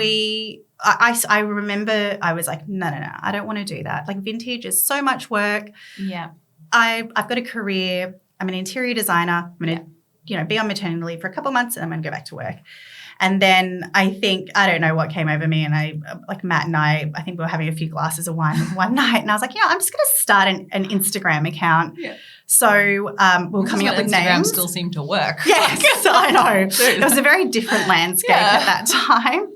I remember I was like, no, I don't want to do that. Like vintage is so much work. Yeah. I've got a career. I'm an interior designer. I'm going to, be on maternity leave for a couple of months and I'm going to go back to work. And then I don't know what came over me, and Matt and I think we were having a few glasses of wine one night, and I was like, I'm just going to start an Instagram account. Yeah. So we were coming up with Instagram names. Still seemed to work. Yes, I know. It was a very different landscape at that time.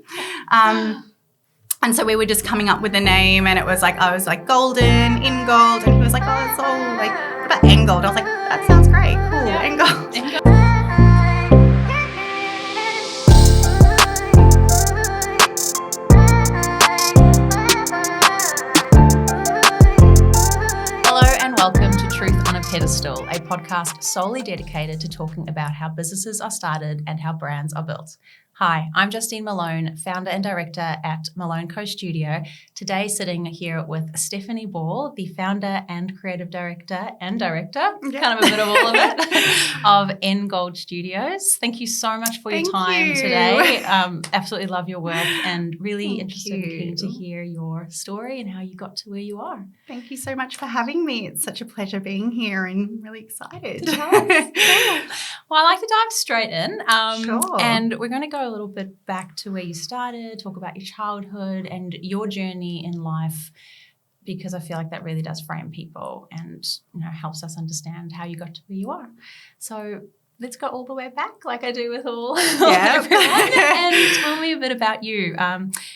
And so we were just coming up with a name, and it was like, I was like golden, in gold, and he was like, oh, it's all like, what about Engold? I was like, that sounds great, cool, yeah. Engold. Welcome to Truth on a Pedestal, a podcast solely dedicated to talking about how businesses are started and how brands are built. Hi, I'm Justine Malone, founder and director at Malone Co Studio. Today sitting here with Steffanie Ball, the founder and creative director kind of a bit of all of it, of Engold Studios. Thank you so much for your time today. Absolutely love your work and really interested and keen to hear your story and how you got to where you are. Thank you so much for having me. It's such a pleasure being here and really excited. Cool. Well, I like to dive straight in. Sure. And we're going to go a little bit back to where you started, talk about your childhood and your journey in life, because I feel like that really does frame people and helps us understand how you got to where you are. So let's go all the way back, like I do with all everyone, and tell me a bit about you,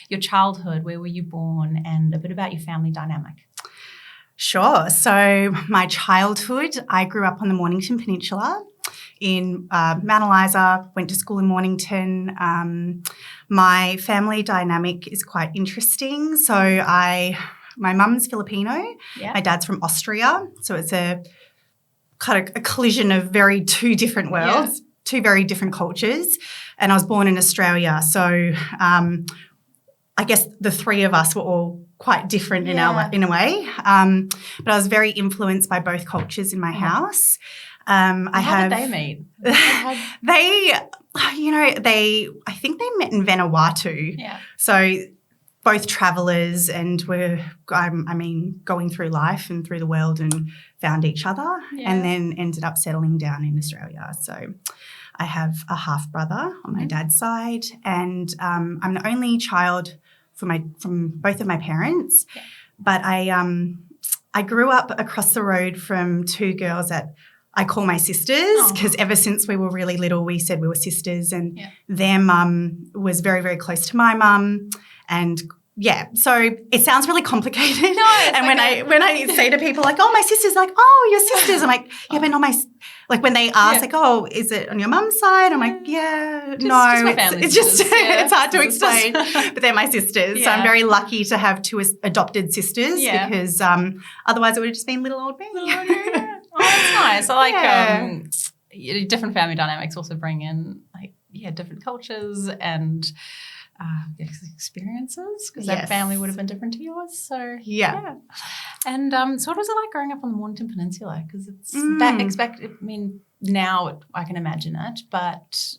your childhood. Where were you born, and a bit about your family dynamic. Sure. So my childhood, I grew up on the Mornington Peninsula in Mount Eliza, went to school in Mornington. My family dynamic is quite interesting. So my mum's Filipino, my dad's from Austria. So it's a kind of a collision of two different worlds, two very different cultures. And I was born in Australia. So I guess the three of us were all quite different in a way. But I was very influenced by both cultures in my house. How did they meet? I think they met in Vanuatu. Yeah. So both travellers, and were, going through life and through the world, and found each other, and then ended up settling down in Australia. So I have a half brother on my dad's side, and I'm the only child from both of my parents. Yeah. But I grew up across the road from two girls that I call my sisters, because ever since we were really little, we said we were sisters, and their mum was very, very close to my mum. And so it sounds really complicated. No, and when I say to people like, oh, my sister's, like, oh, your sisters, I'm like, yeah, but not my, like when they ask like, oh, is it on your mum's side? I'm like, it's hard to explain, but they're my sisters. Yeah. So I'm very lucky to have two adopted sisters, because otherwise it would have just been little old me. Oh, that's nice. I like different family dynamics also bring in different cultures and experiences, because that family would have been different to yours. So And so what was it like growing up on the Mornington Peninsula? Because it's now I can imagine it, but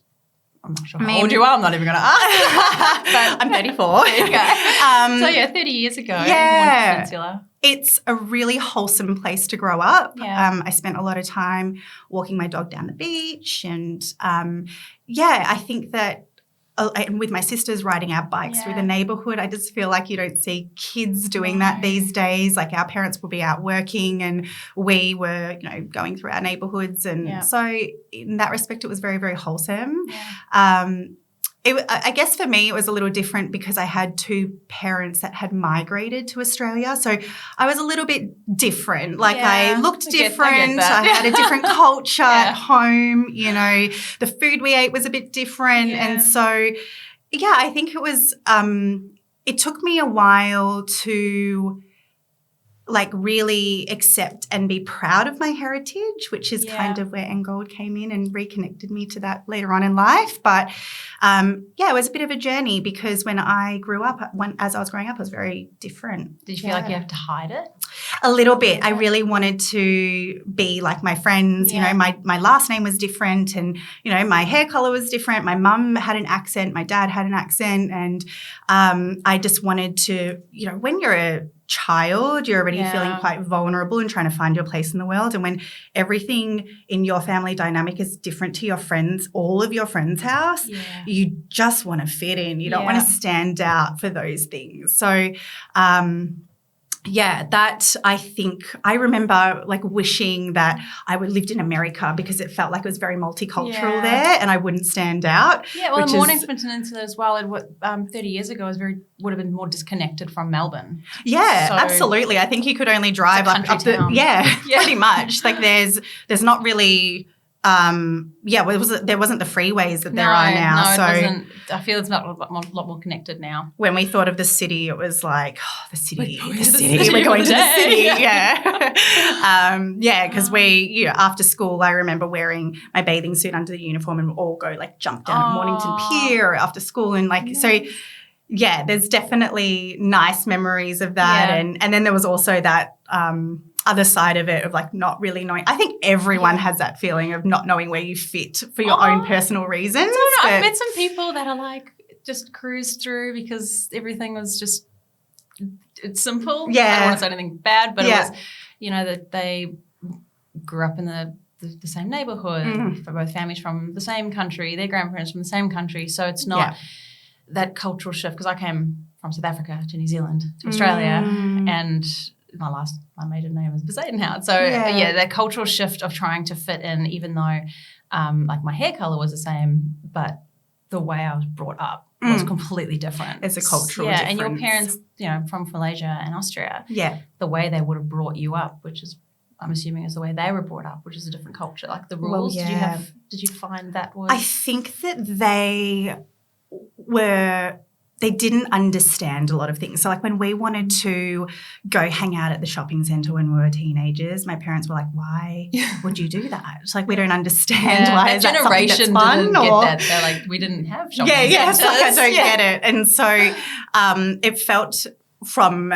I'm not sure how old you are. I'm not even going to ask. But I'm 34. There you go. 30 years ago, Mornington Peninsula. It's a really wholesome place to grow up. Yeah. I spent a lot of time walking my dog down the beach, and I think that and with my sisters riding our bikes through the neighbourhood, I just feel like you don't see kids doing that these days. Like our parents will be out working, and we were, going through our neighbourhoods, and so in that respect, it was very, very wholesome. Yeah. I guess for me it was a little different because I had two parents that had migrated to Australia. So I was a little bit different. Like I looked different. I had a different culture at home. The food we ate was a bit different. Yeah. And so, I think it was it took me a while to really accept and be proud of my heritage, which is kind of where Engold came in and reconnected me to that later on in life. But, it was a bit of a journey, because when I grew up, as I was growing up, I was very different. Did you feel like you have to hide it? A little bit. I really wanted to be like my friends. You know, my last name was different, and, you know, my hair color was different. My mum had an accent. My dad had an accent. And I just wanted to, you know, when you're a child, you're already feeling quite vulnerable and trying to find your place in the world. And when everything in your family dynamic is different to your friends, all of your friends' house, you just want to fit in. You don't want to stand out for those things. So, that I think I remember like wishing that I would lived in America because it felt like it was very multicultural there and I wouldn't stand out. Yeah, well, the Mornington Peninsula as well, 30 years ago, would have been more disconnected from Melbourne. Yeah, so absolutely. I think you could only drive up the pretty much. Like there's not really there wasn't the freeways that there are now. No, so it wasn't. I feel it's not a lot more connected now. When we thought of the city, it was like, the city. We're going to the city. Because we, after school, I remember wearing my bathing suit under the uniform and we'd all go like jump down at Mornington Pier after school and there's definitely nice memories of that. And then there was also that other side of it of like not really knowing. I think everyone has that feeling of not knowing where you fit for your own personal reasons. I've met some people that are like just cruise through because everything was just it's simple. Yeah. I don't want to say anything bad, but it was, that they grew up in the same neighborhood, for both families from the same country, their grandparents from the same country. So it's not that cultural shift because I came from South Africa to New Zealand to Australia and my maiden name is Bezuidenhout. So that cultural shift of trying to fit in, even though like my hair color was the same, but the way I was brought up was completely different. It's a cultural difference. And your parents, from Malaysia and Austria, the way they would have brought you up, which is, I'm assuming, is the way they were brought up, which is a different culture. Like the rules, did you find that was? I think that they didn't understand a lot of things. So like when we wanted to go hang out at the shopping centre when we were teenagers, my parents were like, why would you do that? It's like, we don't understand why is that something that's fun. Didn't get that. They're like, we didn't have shopping centres. It's like I don't get it. And so it felt from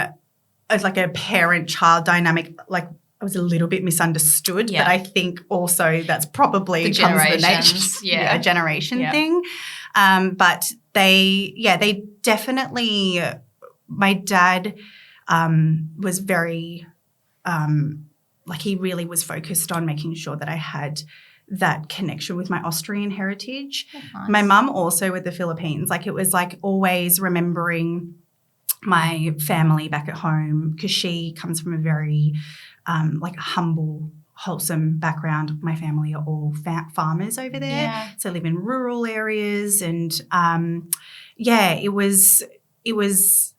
like a parent-child dynamic, like I was a little bit misunderstood, but I think also that's probably comes with the generation thing. But they definitely, my dad was very, he really was focused on making sure that I had that connection with my Austrian heritage. Nice. My mum also with the Philippines, like it was like always remembering my family back at home because she comes from a very humble, wholesome background. My family are all farmers over there, so I live in rural areas, and it was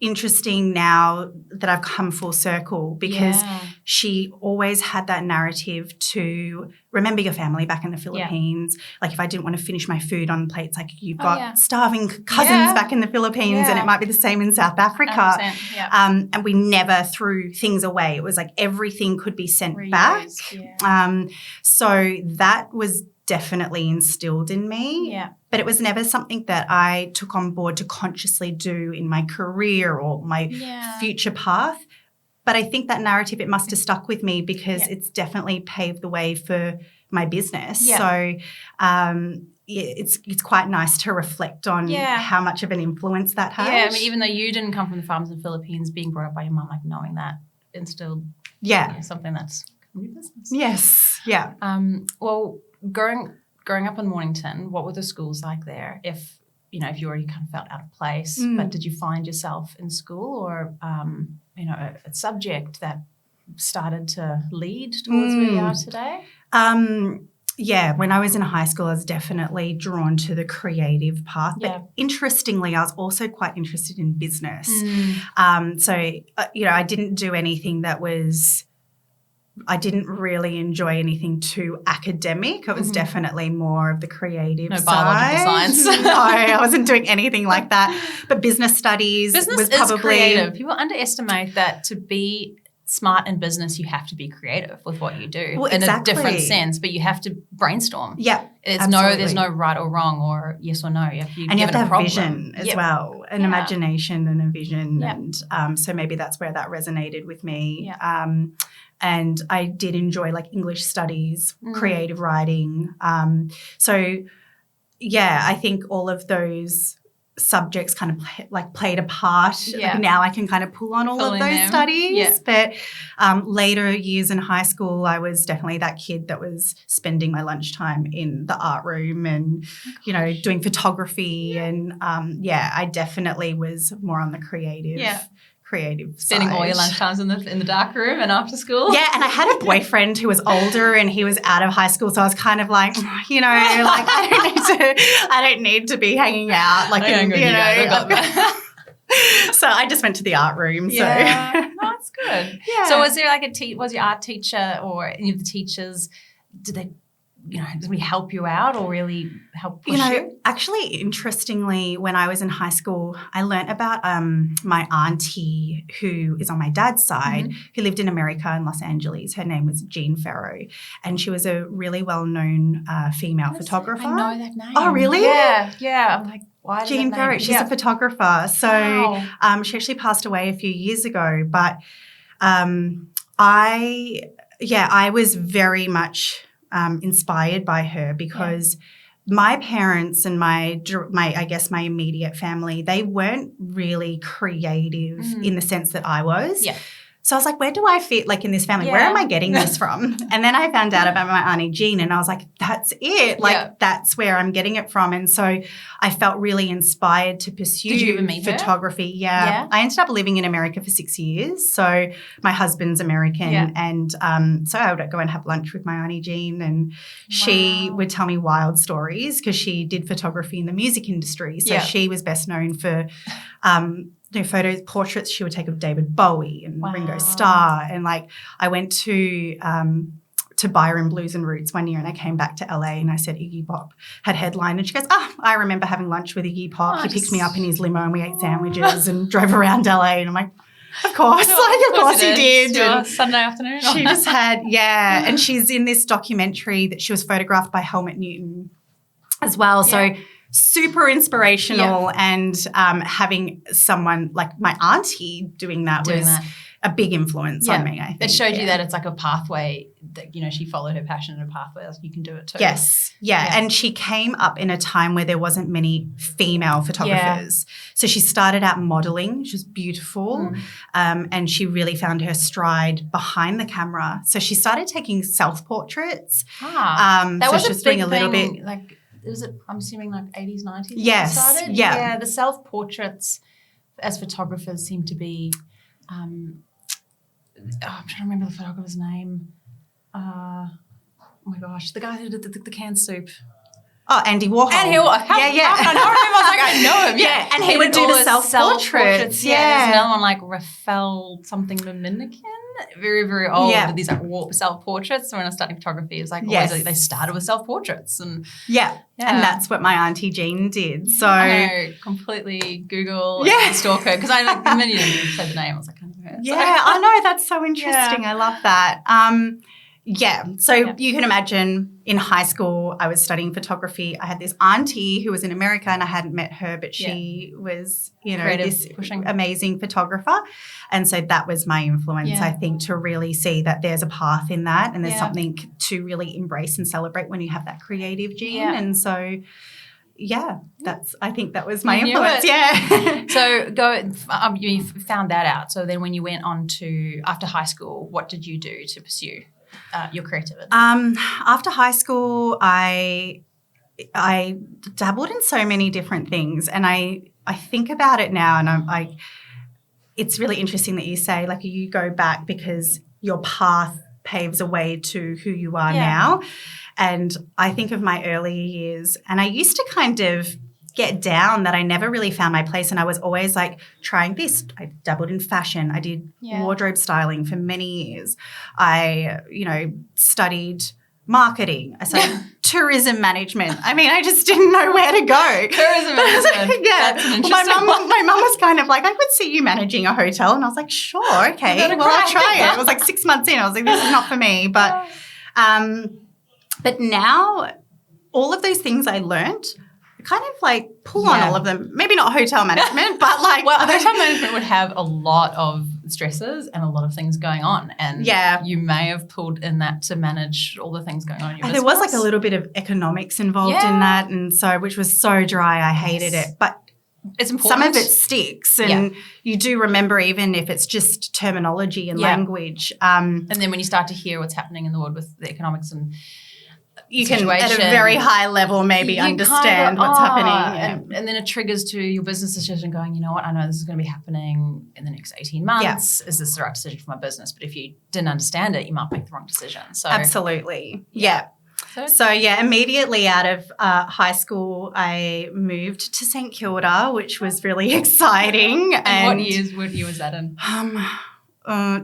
interesting now that I've come full circle because she always had that narrative to remember your family back in the Philippines. Like if I didn't want to finish my food on plates, like you've got starving cousins back in the Philippines and it might be the same in South Africa. And we never threw things away. It was like everything could be sent back. So that was definitely instilled in me. But it was never something that I took on board to consciously do in my career or my future path. But I think that narrative, it must have stuck with me because it's definitely paved the way for my business. So it's quite nice to reflect on how much of an influence that has. Yeah, I mean, even though you didn't come from the farms in the Philippines, being brought up by your mum, like knowing that instilled something that's your business. Yes, yeah. Well, growing up in Mornington, what were the schools like there? If you already kind of felt out of place, but did you find yourself in school or a subject that started to lead towards where you are today? When I was in high school, I was definitely drawn to the creative path. But interestingly, I was also quite interested in business. I didn't do anything that was. I didn't really enjoy anything too academic. It was definitely more of the creative side. Biological science. No, I wasn't doing anything like that. But business studies was probably creative. People underestimate that to be smart in business, you have to be creative with what you do Well, in exactly. a different sense, but you have to brainstorm. Yeah, There's no right or wrong or yes or no. You have to have vision as well, an imagination and a vision. And so maybe that's where that resonated with me. Yeah. And I did enjoy like English studies, creative writing. So I think all of those subjects kind of played a part. Yeah. Like now I can kind of pull on all of those studies. Yeah. But later years in high school, I was definitely that kid that was spending my lunchtime in the art room and, doing photography. And I definitely was more on the creative spending side. All your lunchtimes in the dark room and after school. Yeah, and I had a boyfriend who was older and he was out of high school, so I was kind of like, I don't need to be hanging out. So I just went to the art room. Yeah, So that's good. Yeah. So was there like was your art teacher or any of the teachers? Did they? Did we help you out or really help push you? Actually, interestingly, when I was in high school, I learnt about my auntie who is on my dad's side, who lived in America in Los Angeles. Her name was Jean Farrow, and she was a really well-known female photographer. I know that name. Oh, really? Yeah. I'm like, why Jean Farrow. She's a photographer. So she actually passed away a few years ago. But I was very much inspired by her because my parents and my immediate family, they weren't really creative in the sense that I was. Yeah. So I was like, where do I fit like in this family? Yeah. Where am I getting this from? And then I found out about my Auntie Jean and I was like, that's it. Like that's where I'm getting it from. And so I felt really inspired to pursue Did you even meet photography. Yeah. I ended up living in America for 6 years. So my husband's American and so I would go and have lunch with my Auntie Jean and she would tell me wild stories because she did photography in the music industry. So she was best known for portraits she would take of David Bowie and Ringo Starr. And like I went to Byron Blues and Roots one year and I came back to LA and I said Iggy Pop had headlined and she goes, I remember having lunch with Iggy Pop. He picked me up in his limo and we ate sandwiches and drove around LA. And I'm like, of course, of course he did. Sunday afternoon. She just had, and she's in this documentary that she was photographed by Helmut Newton as well. So super inspirational and having someone like my auntie doing that was a big influence on me, I think. It showed you that it's like a pathway that, she followed her passion in a pathway. Like you can do it too. Yes. Yeah. And she came up in a time where there wasn't many female photographers. So she started out modeling. She was beautiful. And she really found her stride behind the camera. So she started taking self-portraits. That was she was big doing a little thing, bit. like, was it, I'm assuming like 80s, 90s? Yes. Started? Yeah. The self-portraits as photographers seem to be, I'm trying to remember the photographer's name. Oh my gosh, the guy who did the canned soup. Oh, Andy Warhol. Andy Warhol. I know him. Yeah. And he would do the self-portraits. There's another one like Raphael something Dominican. Very, very old. With these like self-portraits. So when I was studying photography, it was like always like, they started with self-portraits. And and that's what my Auntie Jean did. So I know, completely Google and stalk her because I like the minute you said the name, I was like, I know her. Yeah, I know. That's so interesting. I love that. So you can imagine in high school I was studying photography. I had this auntie who was in America and I hadn't met her, but she was, this amazing photographer. And so that was my influence, I think, to really see that there's a path in that and there's something to really embrace and celebrate when you have that creative gene. Yeah. And so I think that was my influence. Yeah. So you found that out. So then when you went on to after high school, what did you do to pursue your creativity? After high school, I dabbled in so many different things, and I think about it now, and it's really interesting that you say like you go back because your path paves a way to who you are now. And I think of my earlier years, and I used to kind of get down that I never really found my place, and I was always like trying this. I dabbled in fashion. I did wardrobe styling for many years. I, studied marketing. I studied tourism management. I mean, I just didn't know where to go. Tourism management. That's an interesting my mum was kind of like, I could see you managing a hotel. And I was like, sure, okay, well, I'll try it. It was like 6 months in. I was like, this is not for me. But now all of those things I learned, I kind of like pull on all of them. Maybe not hotel management, but like. Well, hotel management would have a lot of stresses and a lot of things going on. And you may have pulled in that to manage all the things going on in your business. There was like a little bit of economics involved in that. And so, which was so dry, I hated it. But it's important. Some of it sticks and you do remember, even if it's just terminology and language. And then when you start to hear what's happening in the world with the economics and you can at a very high level maybe understand what's happening. And then it triggers to your business decision going, you know what, I know this is going to be happening in the next 18 months. Is this the right decision for my business? But if you didn't understand it, you might make the wrong decision. So absolutely. Yeah. So immediately out of high school, I moved to St Kilda, which was really exciting. And what year was that in?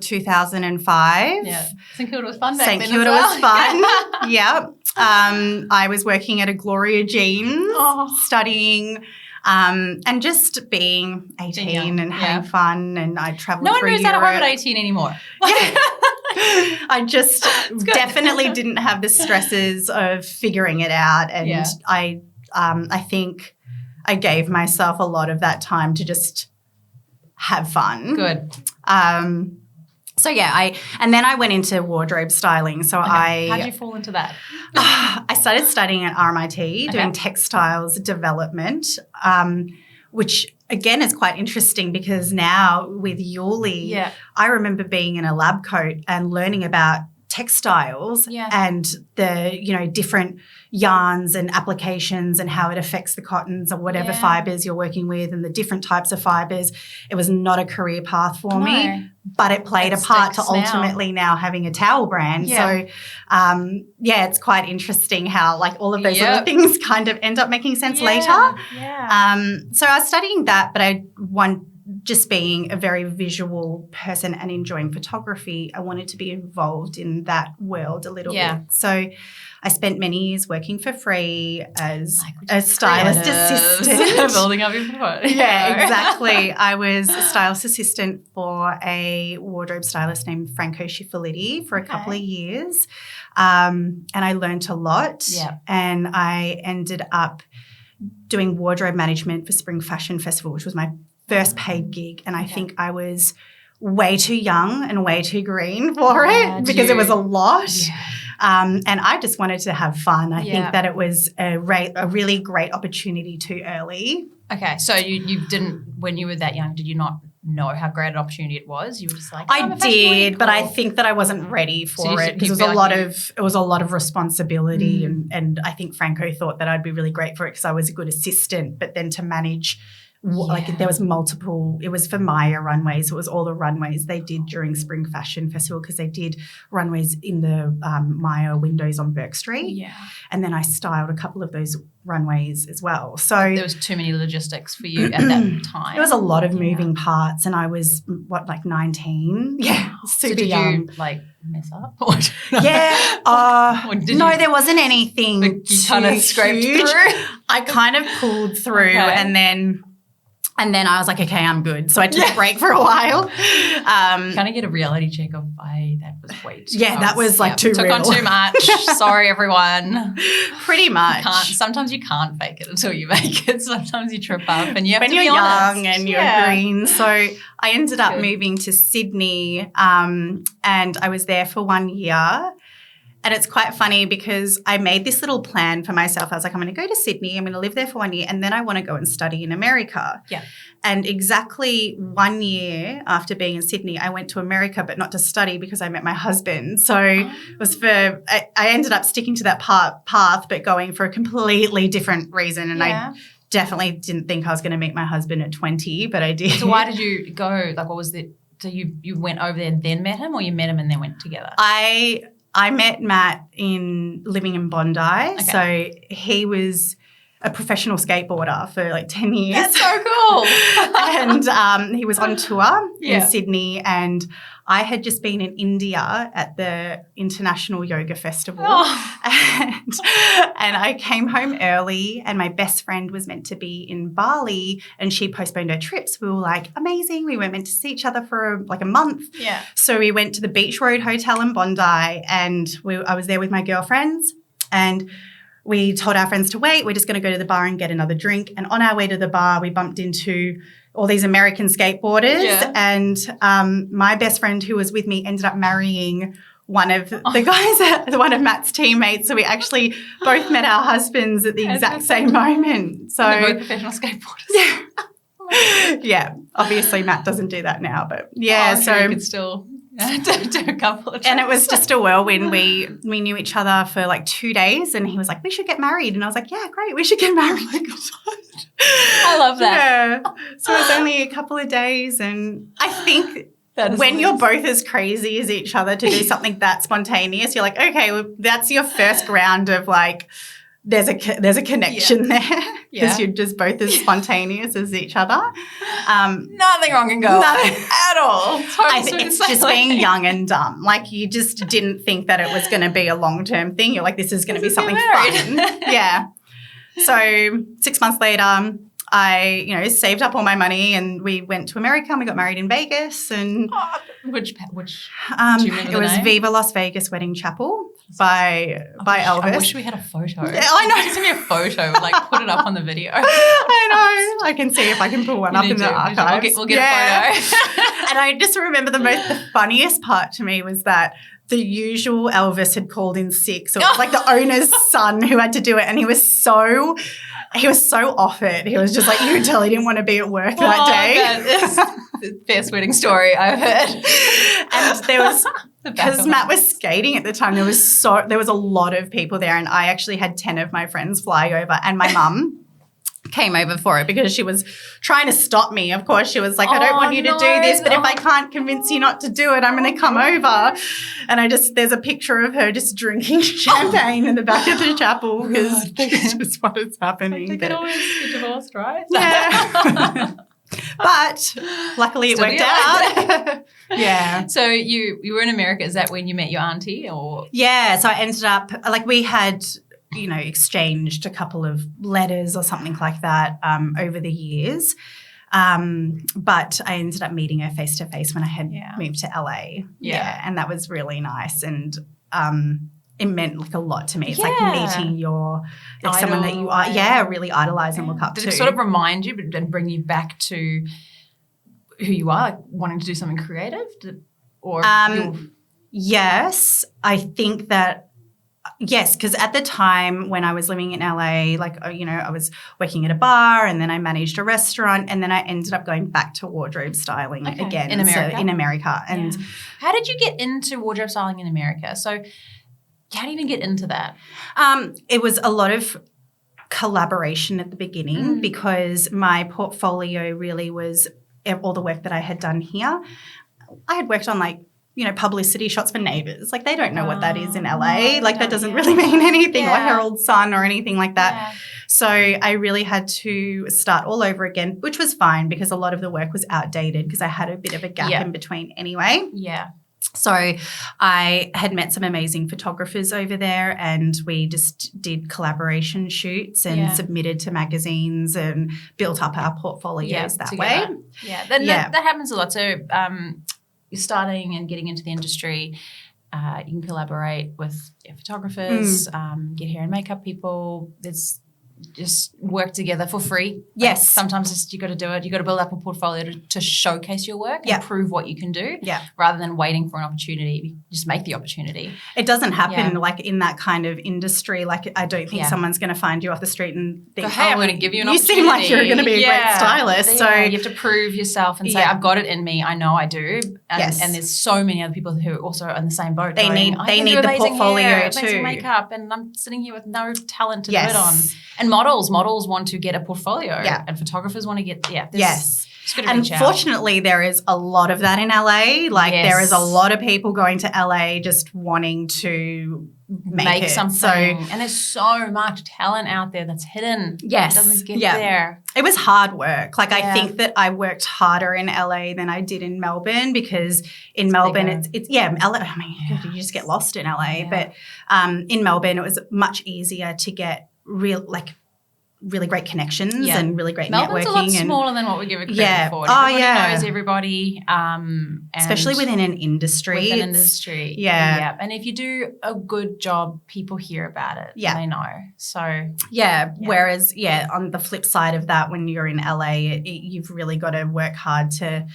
2005. Yeah. St Kilda was fun back then. St Kilda was fun. Yeah. I was working at a Gloria Jeans, studying and just being 18 and having fun. And I travelled through Europe. No one moves out of home at 18 anymore. I just definitely didn't have the stresses of figuring it out. And I think I gave myself a lot of that time to just have fun. Good. And then I went into wardrobe styling. So how did you fall into that? I started studying at RMIT, doing textiles development, which again is quite interesting because now with Yuli, I remember being in a lab coat and learning about textiles and the different yarns and applications and how it affects the cottons or whatever fibers you're working with and the different types of fibers. It was not a career path for me, but it played a part to ultimately now having a towel brand. So it's quite interesting how like all of those little things kind of end up making sense later. So I was studying that, but just being a very visual person and enjoying photography, I wanted to be involved in that world a little bit. So I spent many years working for free as a stylist assistant. Building up your portfolio. Yeah, exactly. I was a stylist assistant for a wardrobe stylist named Franco Schiffoliti for a couple of years. And I learned a lot. Yeah. And I ended up doing wardrobe management for Spring Fashion Festival, which was my first paid gig, and I think I was way too young and way too green for it because it was a lot. And I just wanted to have fun. I think that it was a really great opportunity too early. Okay, so you didn't, when you were that young, did you not know how great an opportunity it was? You were just like, I did, but I think that I wasn't ready for it because it was a lot of responsibility, and I think Franco thought that I'd be really great for it because I was a good assistant, but then to manage. Like there was multiple, it was for Maya runways. It was all the runways they did during Spring Fashion Festival because they did runways in the Maya windows on Burke Street. Yeah. And then I styled a couple of those runways as well. So there was too many logistics for you at that time. There was a lot of moving parts and I was, 19? Yeah, super young. Did you mess up? No, there wasn't anything you kind of scraped through? I kind of pulled through and then I was like, okay, I'm good. So I took a break for a while. Kind of get a reality check of, that was way too much. That was too took real. On too much. Sorry, everyone. Pretty much. Sometimes you can't fake it until you make it. Sometimes you trip up and you have when to be you're honest. young and you're green. So I ended up moving to Sydney and I was there for 1 year. And it's quite funny because I made this little plan for myself. I was like, I'm going to go to Sydney. I'm going to live there for 1 year and then I want to go and study in America. Yeah. And exactly 1 year after being in Sydney, I went to America, but not to study because I met my husband. So it was I ended up sticking to that path, but going for a completely different reason. And I definitely didn't think I was going to meet my husband at 20, but I did. So why did you go? What was it? So you went over there and then met him, or you met him and then went together? I met Matt living in Bondi. Okay. So he was a professional skateboarder for 10 years. That's so cool. And he was on tour in Sydney and I had just been in India at the International Yoga Festival and I came home early and my best friend was meant to be in Bali and she postponed her trips. We were like, amazing. We weren't meant to see each other for like a month. Yeah. So we went to the Beach Road Hotel in Bondi and I was there with my girlfriends and we told our friends to wait. We're just going to go to the bar and get another drink. And on our way to the bar, we bumped into all these American skateboarders. Yeah. And my best friend who was with me ended up marrying one of the guys, one of Matt's teammates. So we actually both met our husbands at the exact same moment. So they're both professional skateboarders. Yeah. Yeah. Obviously Matt doesn't do that now, but yeah. So you could still do a couple of trips. And it was just a whirlwind. We knew each other for like 2 days and he was like, we should get married. And I was like, yeah, great, we should get married. Oh my God. I love that. Yeah. So it was only a couple of days and I think when you're both as crazy as each other to do something that spontaneous, you're like, okay, well, that's your first round of like, there's a connection there because you're just both as spontaneous as each other. Nothing wrong can go at all. I think it's just being young and dumb. Like you just didn't think that it was going to be a long-term thing. You're like, this is going to be something fun. Yeah. So 6 months later, I, saved up all my money and we went to America and we got married in Vegas. And which do you remember it was name? Viva Las Vegas Wedding Chapel by Elvis. I wish we had a photo. Yeah, I know. Send me a photo, like put it up on the video. I know. I can see if I can pull one up in the archives. We'll get a photo. And I just remember the funniest part to me was that the usual Elvis had called in sick. So it was like the owner's son who had to do it. And he was so off it. He was just like, you could tell he didn't want to be at work that day. That's the best wedding story I've heard. And there was, because Matt was skating at the time, there was a lot of people there. And I actually had 10 of my friends fly over and my mum came over for it because she was trying to stop me. Of course, she was like, I don't want you to do this, but if I can't convince you not to do it, I'm going to come over. And there's a picture of her just drinking champagne in the back of the chapel because that's just what is happening. They could always get divorced, right? Yeah. But luckily it worked out. Yeah. So you were in America. Is that when you met your auntie or? Yeah. So I ended up, we had, exchanged a couple of letters or something like that over the years. But I ended up meeting her face to face when I had moved to LA. Yeah. And that was really nice. And it meant like a lot to me. It's like meeting someone that you really idolize and look up to. Did it sort of remind you and bring you back to who you are, like wanting to do something creative? Yes, I think that. Yes, because at the time when I was living in LA, I was working at a bar and then I managed a restaurant and then I ended up going back to wardrobe styling again. In America? So in America. And how did you get into wardrobe styling in America? So how do you even get into that? It was a lot of collaboration at the beginning because my portfolio really was all the work that I had done here. I had worked on publicity shots for Neighbours. Like they don't know what that is in LA. That doesn't really mean anything, or Herald Sun or anything like that. Yeah. So I really had to start all over again, which was fine because a lot of the work was outdated because I had a bit of a gap in between anyway. Yeah. So I had met some amazing photographers over there and we just did collaboration shoots and submitted to magazines and built up our portpolios that way. Yeah, that happens a lot. So you're starting and getting into the industry, you can collaborate with photographers, get hair and makeup people. There's just work together for free. Yes. Sometimes you got to do it. You got to build up a portfolio to showcase your work and prove what you can do. Yeah. Rather than waiting for an opportunity, just make the opportunity. It doesn't happen in that kind of industry. I don't think someone's going to find you off the street and think, hey, I'm going to give you an opportunity. You seem like you're going to be a great stylist. So you have to prove yourself and say, I've got it in me. I know I do. And there's so many other people who are also in the same boat. They need the portfolio too. Amazing makeup, and I'm sitting here with no talent to do it on. And models want to get a portfolio and photographers want to get, Just gotta And reach out. fortunately, there is a lot of that in LA. Like Yes. there is a lot of people going to LA just wanting to make it. something. So And there's so much talent out there that's hidden. Yes. That doesn't get Yeah. there. it was hard work. Like I Yeah. think that I worked harder in LA than I did in Melbourne, because in Melbourne bigger. it's LA. I mean, you just get lost in LA. Yeah. But in Melbourne, it was much easier to get really great connections Yeah. and really great Melbourne's networking. a lot and smaller than what we give it credit Yeah. for. Oh, Everybody yeah. knows everybody. And especially within an industry. within it's- industry. Yeah. And if you do a good job, people hear about it. Yeah. And they know. So Yeah. Yeah. Whereas, on the flip side of that, when you're in LA, you've really got to work hard to.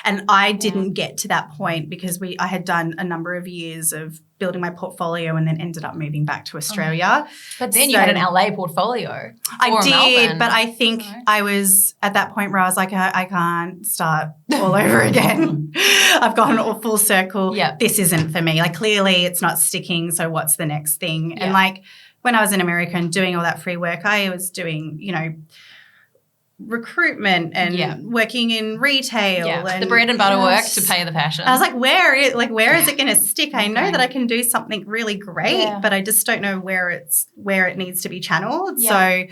And I didn't get to that point because I had done a number of years of building my portfolio and then ended up moving back to Australia. but then you So- had an LA portfolio. I or did, Melbourne. but I think No. I was at that point where I was like, I can't start all over again. I've gone all full circle. Yeah. This isn't for me. Like clearly it's not sticking. So what's the next thing? Yeah. And like when I was in America and doing all that free work, I was doing, recruitment and working in retail and the bread and butter work Yes. to pay the passion. I was like, where is it going to stick? I know Okay. that I can do something really great, Yeah. but I just don't know where it needs to be channeled. Yeah. So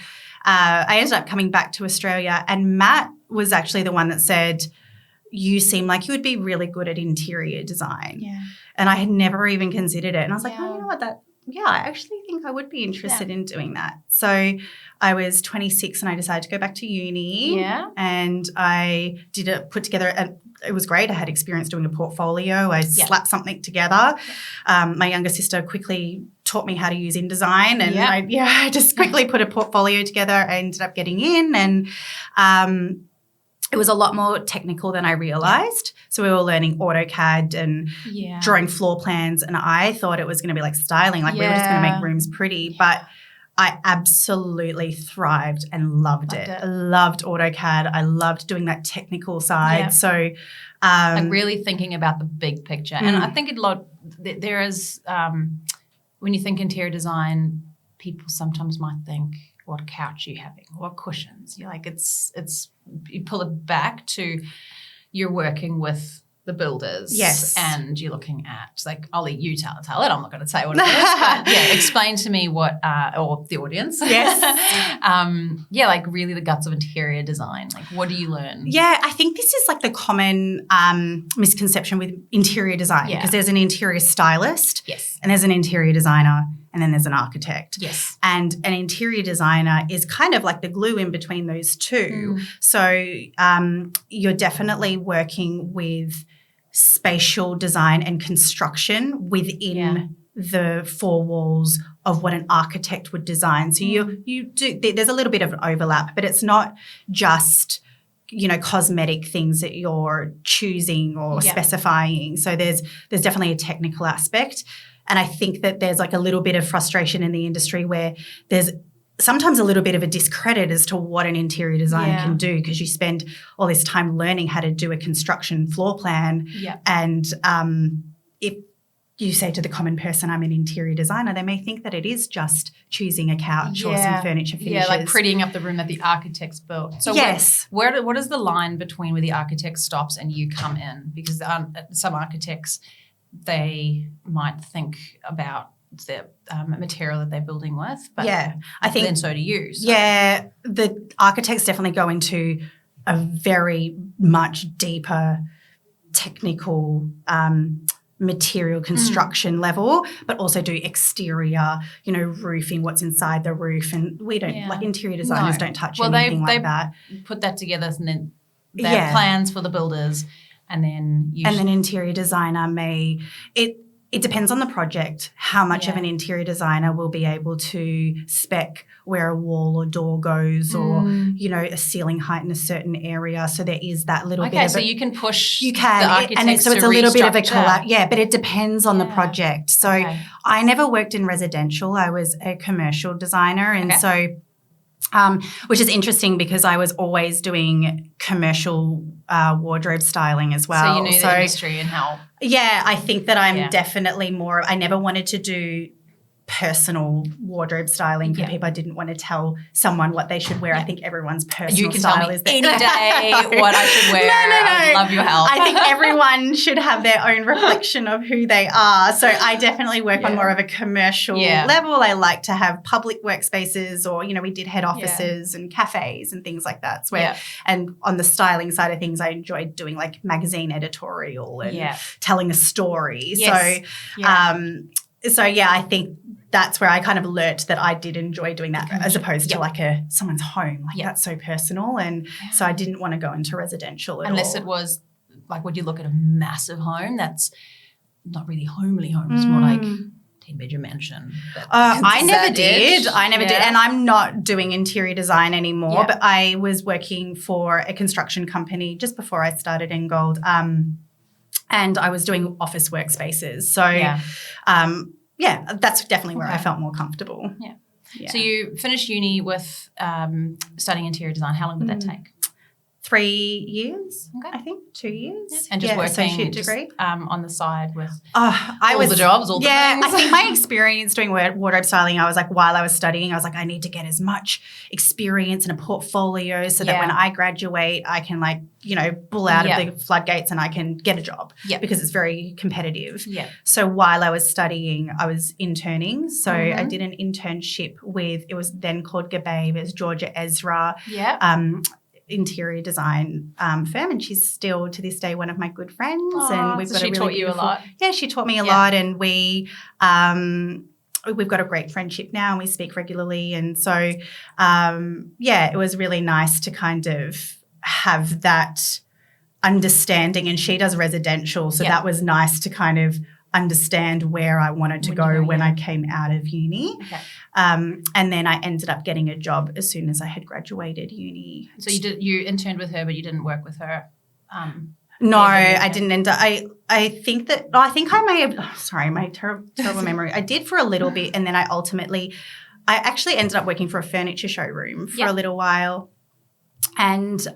I ended up coming back to Australia, and Matt was actually the one that said, you seem like you would be really good at interior design. yeah. And I had never even considered it. And I was like, Yeah. oh, you know what, I actually think I would be interested in doing that. So I was 26 and I decided to go back to uni. Yeah. And I put together, and it was great. I had experience doing a portfolio. I slapped something together. My younger sister quickly taught me how to use InDesign, and I just quickly put a portfolio together. I ended up getting in, and it was a lot more technical than I realized. So we were learning AutoCAD and drawing floor plans, and I thought it was going to be like styling, like we were just going to make rooms pretty, but I absolutely thrived and loved it. I loved AutoCAD. I loved doing that technical side. Yeah. So like really thinking about the big picture. And I think there is, when you think interior design, people sometimes might think, what couch are you having? What cushions? You're like, you pull it back to you're working with the builders. Yes. And you're looking at, like, Ollie, you tell it. I'm not going to say what it is, but explain to me what, or the audience. Yes. Like really the guts of interior design. Like, what do you learn? Yeah, I think this is like the common misconception with interior design, because there's an interior stylist, and there's an interior designer, and then there's an architect. Yes. And an interior designer is kind of like the glue in between those two. So you're definitely working with spatial design and construction within the four walls of what an architect would design. So you do, there's a little bit of an overlap, but it's not just cosmetic things that you're choosing or specifying. So there's definitely a technical aspect. And I think that there's like a little bit of frustration in the industry where there's sometimes a little bit of a discredit as to what an interior designer can do, because you spend all this time learning how to do a construction floor plan. And if you say to the common person, I'm an interior designer, they may think that it is just choosing a couch or some furniture finishes. Yeah, like prettying up the room that the architect's built. So what is the line between where the architect stops and you come in? Because some architects, they might think about the material that they're building with. But I think then so do you. So. Yeah, the architects definitely go into a very much deeper technical material construction level, but also do exterior, roofing, what's inside the roof. And we don't, like interior designers don't touch anything like that. Put that together, and then they have plans for the builders. And then interior designer it depends on the project, how much of an interior designer will be able to spec where a wall or door goes or, a ceiling height in a certain area. So there is that little bit of so you can push the architects so it's a little bit of a collab. Yeah, but it depends on the project. So I never worked in residential. I was a commercial designer. And so which is interesting because I was always doing commercial wardrobe styling as well. So you knew the industry and how. Yeah, I think that I'm definitely more – I never wanted to do personal wardrobe styling for people. I didn't want to tell someone what they should wear. I think everyone's personal style is any day what I should wear. No. I love your help. I think everyone should have their own reflection of who they are. So I definitely work on more of a commercial level. I like to have public workspaces, or, we did head offices and cafes and things like that. And on the styling side of things, I enjoyed doing like magazine editorial and telling a story. Yes. So I think that's where I kind of learnt that I did enjoy doing that, as opposed to like someone's home. Like that's so personal, and so I didn't want to go into residential at all. Unless it was like, would you look at a massive home that's not really homely home? It's more like 10-bedroom mansion. I never did, and I'm not doing interior design anymore. But I was working for a construction company just before I started in Gold. And I was doing office workspaces. So, that's definitely where I felt more comfortable. Yeah. So you finished uni with studying interior design. How long did that take? 3 years, I think, 2 years. And just working associate degree on the side with the jobs, all the things. I think my experience doing wardrobe styling, I was like, while I was studying, I was like, I need to get as much experience and a portfolio so that when I graduate, I can pull out of the floodgates and I can get a job because it's very competitive. So while I was studying, I was interning. So I did an internship with, it was then called Gababe, it's Georgia Ezra. Interior design firm, and she's still to this day one of my good friends. And we've got she taught you a lot. Yeah, she taught me a lot, and we've got a great friendship now, and we speak regularly. And so, it was really nice to kind of have that understanding. And she does residential, so that was nice to kind of understand where I wanted to go when I came out of uni. And then I ended up getting a job as soon as I had graduated uni. So you interned with her, but you didn't work with her? No, I didn't end up. I think I may have, sorry, my terrible memory. I did for a little bit, and then I actually ended up working for a furniture showroom for a little while. And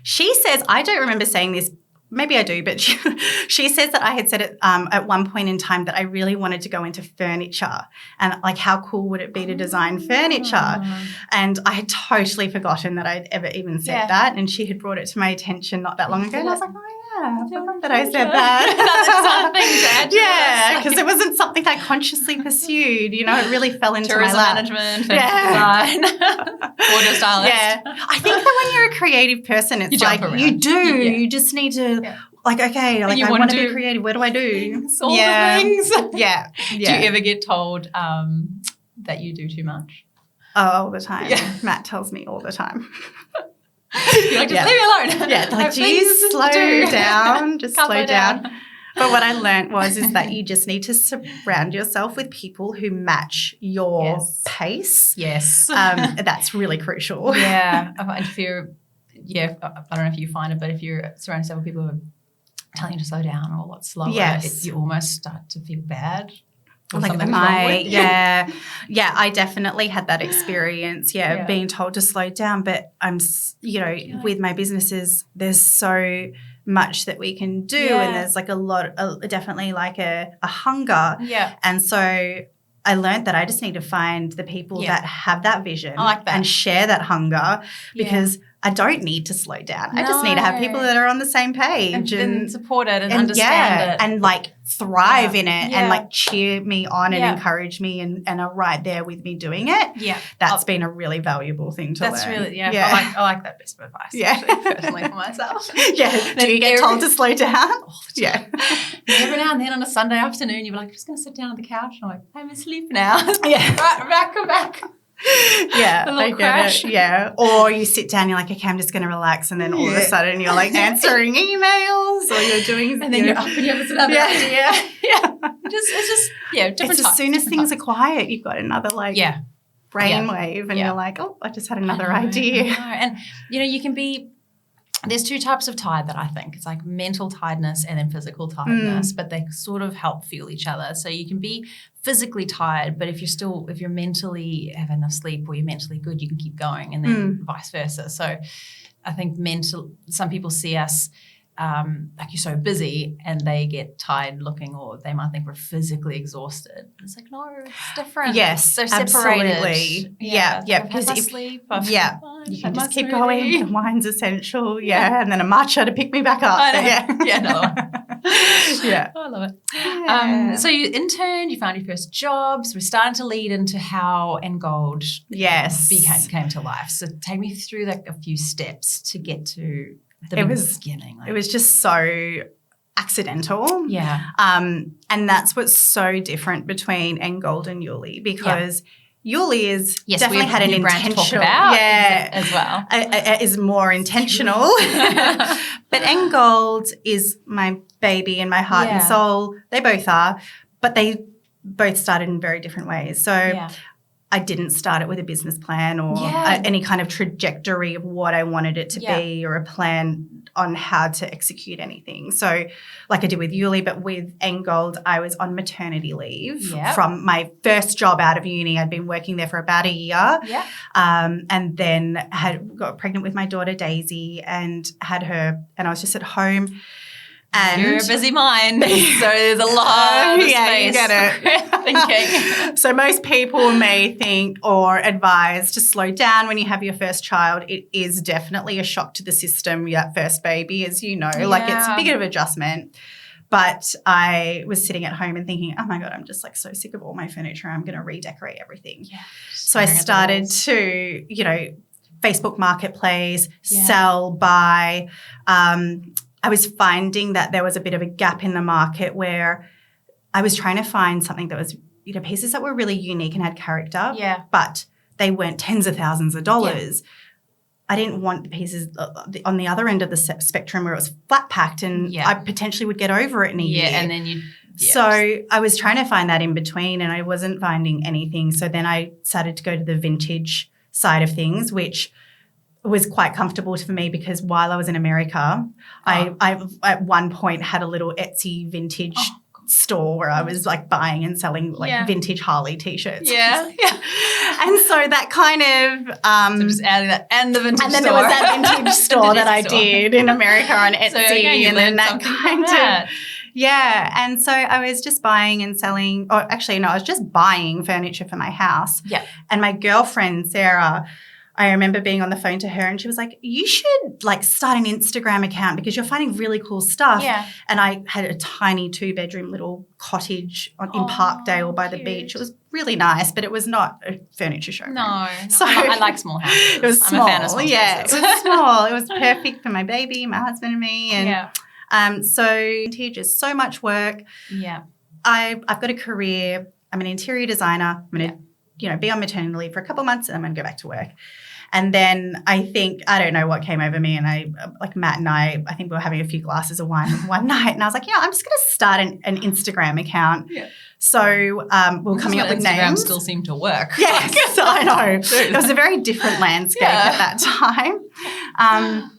she says, I don't remember saying this, maybe I do, but she says that I had said it at one point in time that I really wanted to go into furniture, and like, how cool would it be to design furniture? And I had totally forgotten that I'd ever even said that, and she had brought it to my attention not that long ago, and I was like, I forgot that I said that. Because it wasn't something I consciously pursued. It really fell into tourism my lap. Management, design, audio stylist. I think that when you're a creative person, it's you just need to I want to be creative. What do I do? All the things. Do you ever get told that you do too much? All the time. Matt tells me all the time. You're like, just leave me alone. Yeah, like, geez, slow down. Just slow down. But what I learned is that you just need to surround yourself with people who match your pace. Yes. That's really crucial. Yeah. I don't know if you find it, but if you're surrounded yourself with people who are telling you to slow down or a lot slower, you almost start to feel bad. Like, I definitely had that experience, being told to slow down. But I'm, with my businesses, there's so much that we can do, and there's like definitely like a hunger. And so I learned that I just need to find the people that have that vision and share that hunger, because I don't need to slow down. I just need to have people that are on the same page and support it and understand it. And like thrive in it and like cheer me on and encourage me and are right there with me doing it. Yeah. That's been a really valuable thing to learn. That's really, I like that bit of advice. Actually, personally for myself. Do you get told to slow down? Every now and then on a Sunday afternoon, you're like, I'm just going to sit down on the couch. And I'm like, I'm asleep now. Right, come back. I get it. Or you sit down, you're like, okay, I'm just going to relax, and then all of a sudden you're like answering emails, or you're doing, and then you're up and you have another idea. It's different. As soon as things are quiet, you've got another brainwave, and you're like, oh, I just had another idea. And you can be. There's two types of tired that I think. It's like mental tiredness and then physical tiredness, but they sort of help fuel each other. So you can be physically tired, but if you're mentally have enough sleep or you're mentally good, you can keep going, and then vice versa. So I think some people see us like you're so busy and they get tired looking, or they might think we're physically exhausted. It's like, no, it's different. Yes, they're separated. absolutely. Yeah. Because if sleep, yeah, you can just keep going. The wine's essential. Yeah, and then a matcha to pick me back up. I know. Yeah, yeah, another one. Yeah. Oh, I love it. Yeah. So you interned, you found your first jobs. We're starting to lead into how Engold came to life. So take me through like a few steps to get to the beginning. It was just so accidental. Yeah. And that's what's so different between Engold and Yuli, because Yuli is definitely had an intentional, as well. Is more intentional. But Engold is my baby and my heart and soul. They both are, but they both started in very different ways. So I didn't start it with a business plan or any kind of trajectory of what I wanted it to be, or a plan on how to execute anything. So like I did with Yuli, but with Engold, I was on maternity leave from my first job out of uni. I'd been working there for about a year, and then got pregnant with my daughter Daisy and had her, and I was just at home. And you're a busy mind, so there's a lot of space. You get it. Thinking. So most people may think or advise to slow down when you have your first child. It is definitely a shock to the system, that first baby, as you know. Like it's a big of an adjustment. But I was sitting at home and thinking, oh, my God, I'm just like so sick of all my furniture. I'm going to redecorate everything. Yeah. So I started to, Facebook Marketplace, sell, buy. I was finding that there was a bit of a gap in the market where I was trying to find something that was, pieces that were really unique and had character, but they weren't tens of thousands of dollars. Yeah. I didn't want the pieces on the other end of the spectrum where it was flat packed and I potentially would get over it in a year. And then So I was trying to find that in between and I wasn't finding anything. So then I started to go to the vintage side of things, which was quite comfortable for me because while I was in America, I at one point had a little Etsy vintage store where I was like buying and selling like vintage Harley t-shirts. Yeah. And so that kind of so just adding that and the vintage store. And then there was that vintage store that I did in America on Etsy. So and then that kind of yeah. And so I was just buying and selling, or actually no, I was just buying furniture for my house. Yeah. And my girlfriend Sarah, I remember being on the phone to her and she was like, you should like start an Instagram account because you're finding really cool stuff. Yeah. And I had a tiny 2-bedroom little cottage in Parkdale by the beach. It was really nice, but it was not a furniture showroom. No. So I like small houses. It was small. I'm a fan of small spaces. It was small. It was perfect for my baby, my husband and me. And so vintage is so much work. Yeah. I've got a career. I'm an interior designer. I'm going to be on maternity leave for a couple of months and I'm going to go back to work. And then I don't know what came over me and Matt and I think we were having a few glasses of wine one night and I was like, I'm just going to start an Instagram account. Yeah. So we're coming up with Instagram names. Still seemed to work. Yes, I know. It was a very different landscape at that time.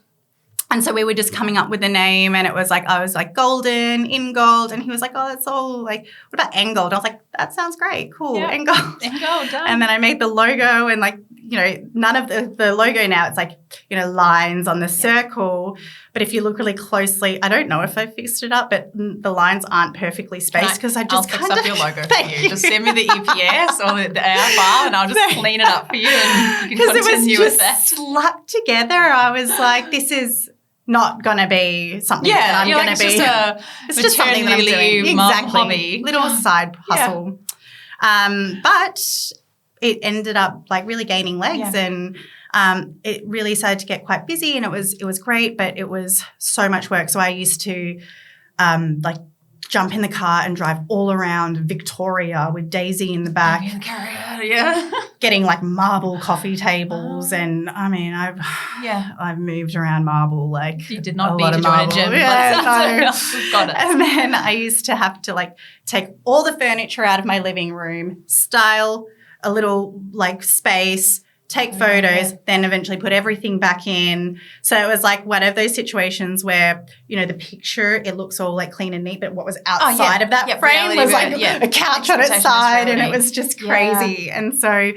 And so we were just coming up with a name and it was like, I was like Golden, Engold. And he was like, oh, that's all like, what about Engold? I was like, that sounds great. Cool. Yeah. Engold, done. And then I made the logo and like, none of the logo now, it's like, lines on the circle. But if you look really closely, I don't know if I fixed it up, but the lines aren't perfectly spaced because I'll fix up your logo for you. Just send me the EPS or the AR file and I'll just clean it up for you and you can continue with that. Because it was just slapped together. I was like, this is not going to be something that I'm going to be. It's just something that I'm doing. Exactly. Hobby. Little side hustle. But it ended up like really gaining legs and it really started to get quite busy and it was great, but it was so much work. So I used to jump in the car and drive all around Victoria with Daisy in the back. Getting like marble coffee tables and I mean I've moved around marble like you did not need to join a gym. Got it. And then I used to have to like take all the furniture out of my living room, style a little like space, take photos, then eventually put everything back in. So it was like one of those situations where, the picture, it looks all like clean and neat, but what was outside of that frame was like a couch on its side and it was just crazy. And so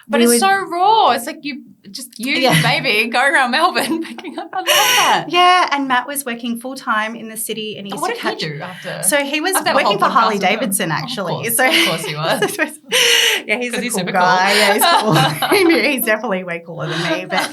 but it's so raw. It's like just you, baby, going around Melbourne picking up. I love that. Yeah, and Matt was working full-time in the city. And he used what to did catch, he do after? So he was working for Harley Davidson, Of actually. course he was. Yeah, he's a cool super guy. cool. Yeah, he's cool. He's definitely way cooler than me. But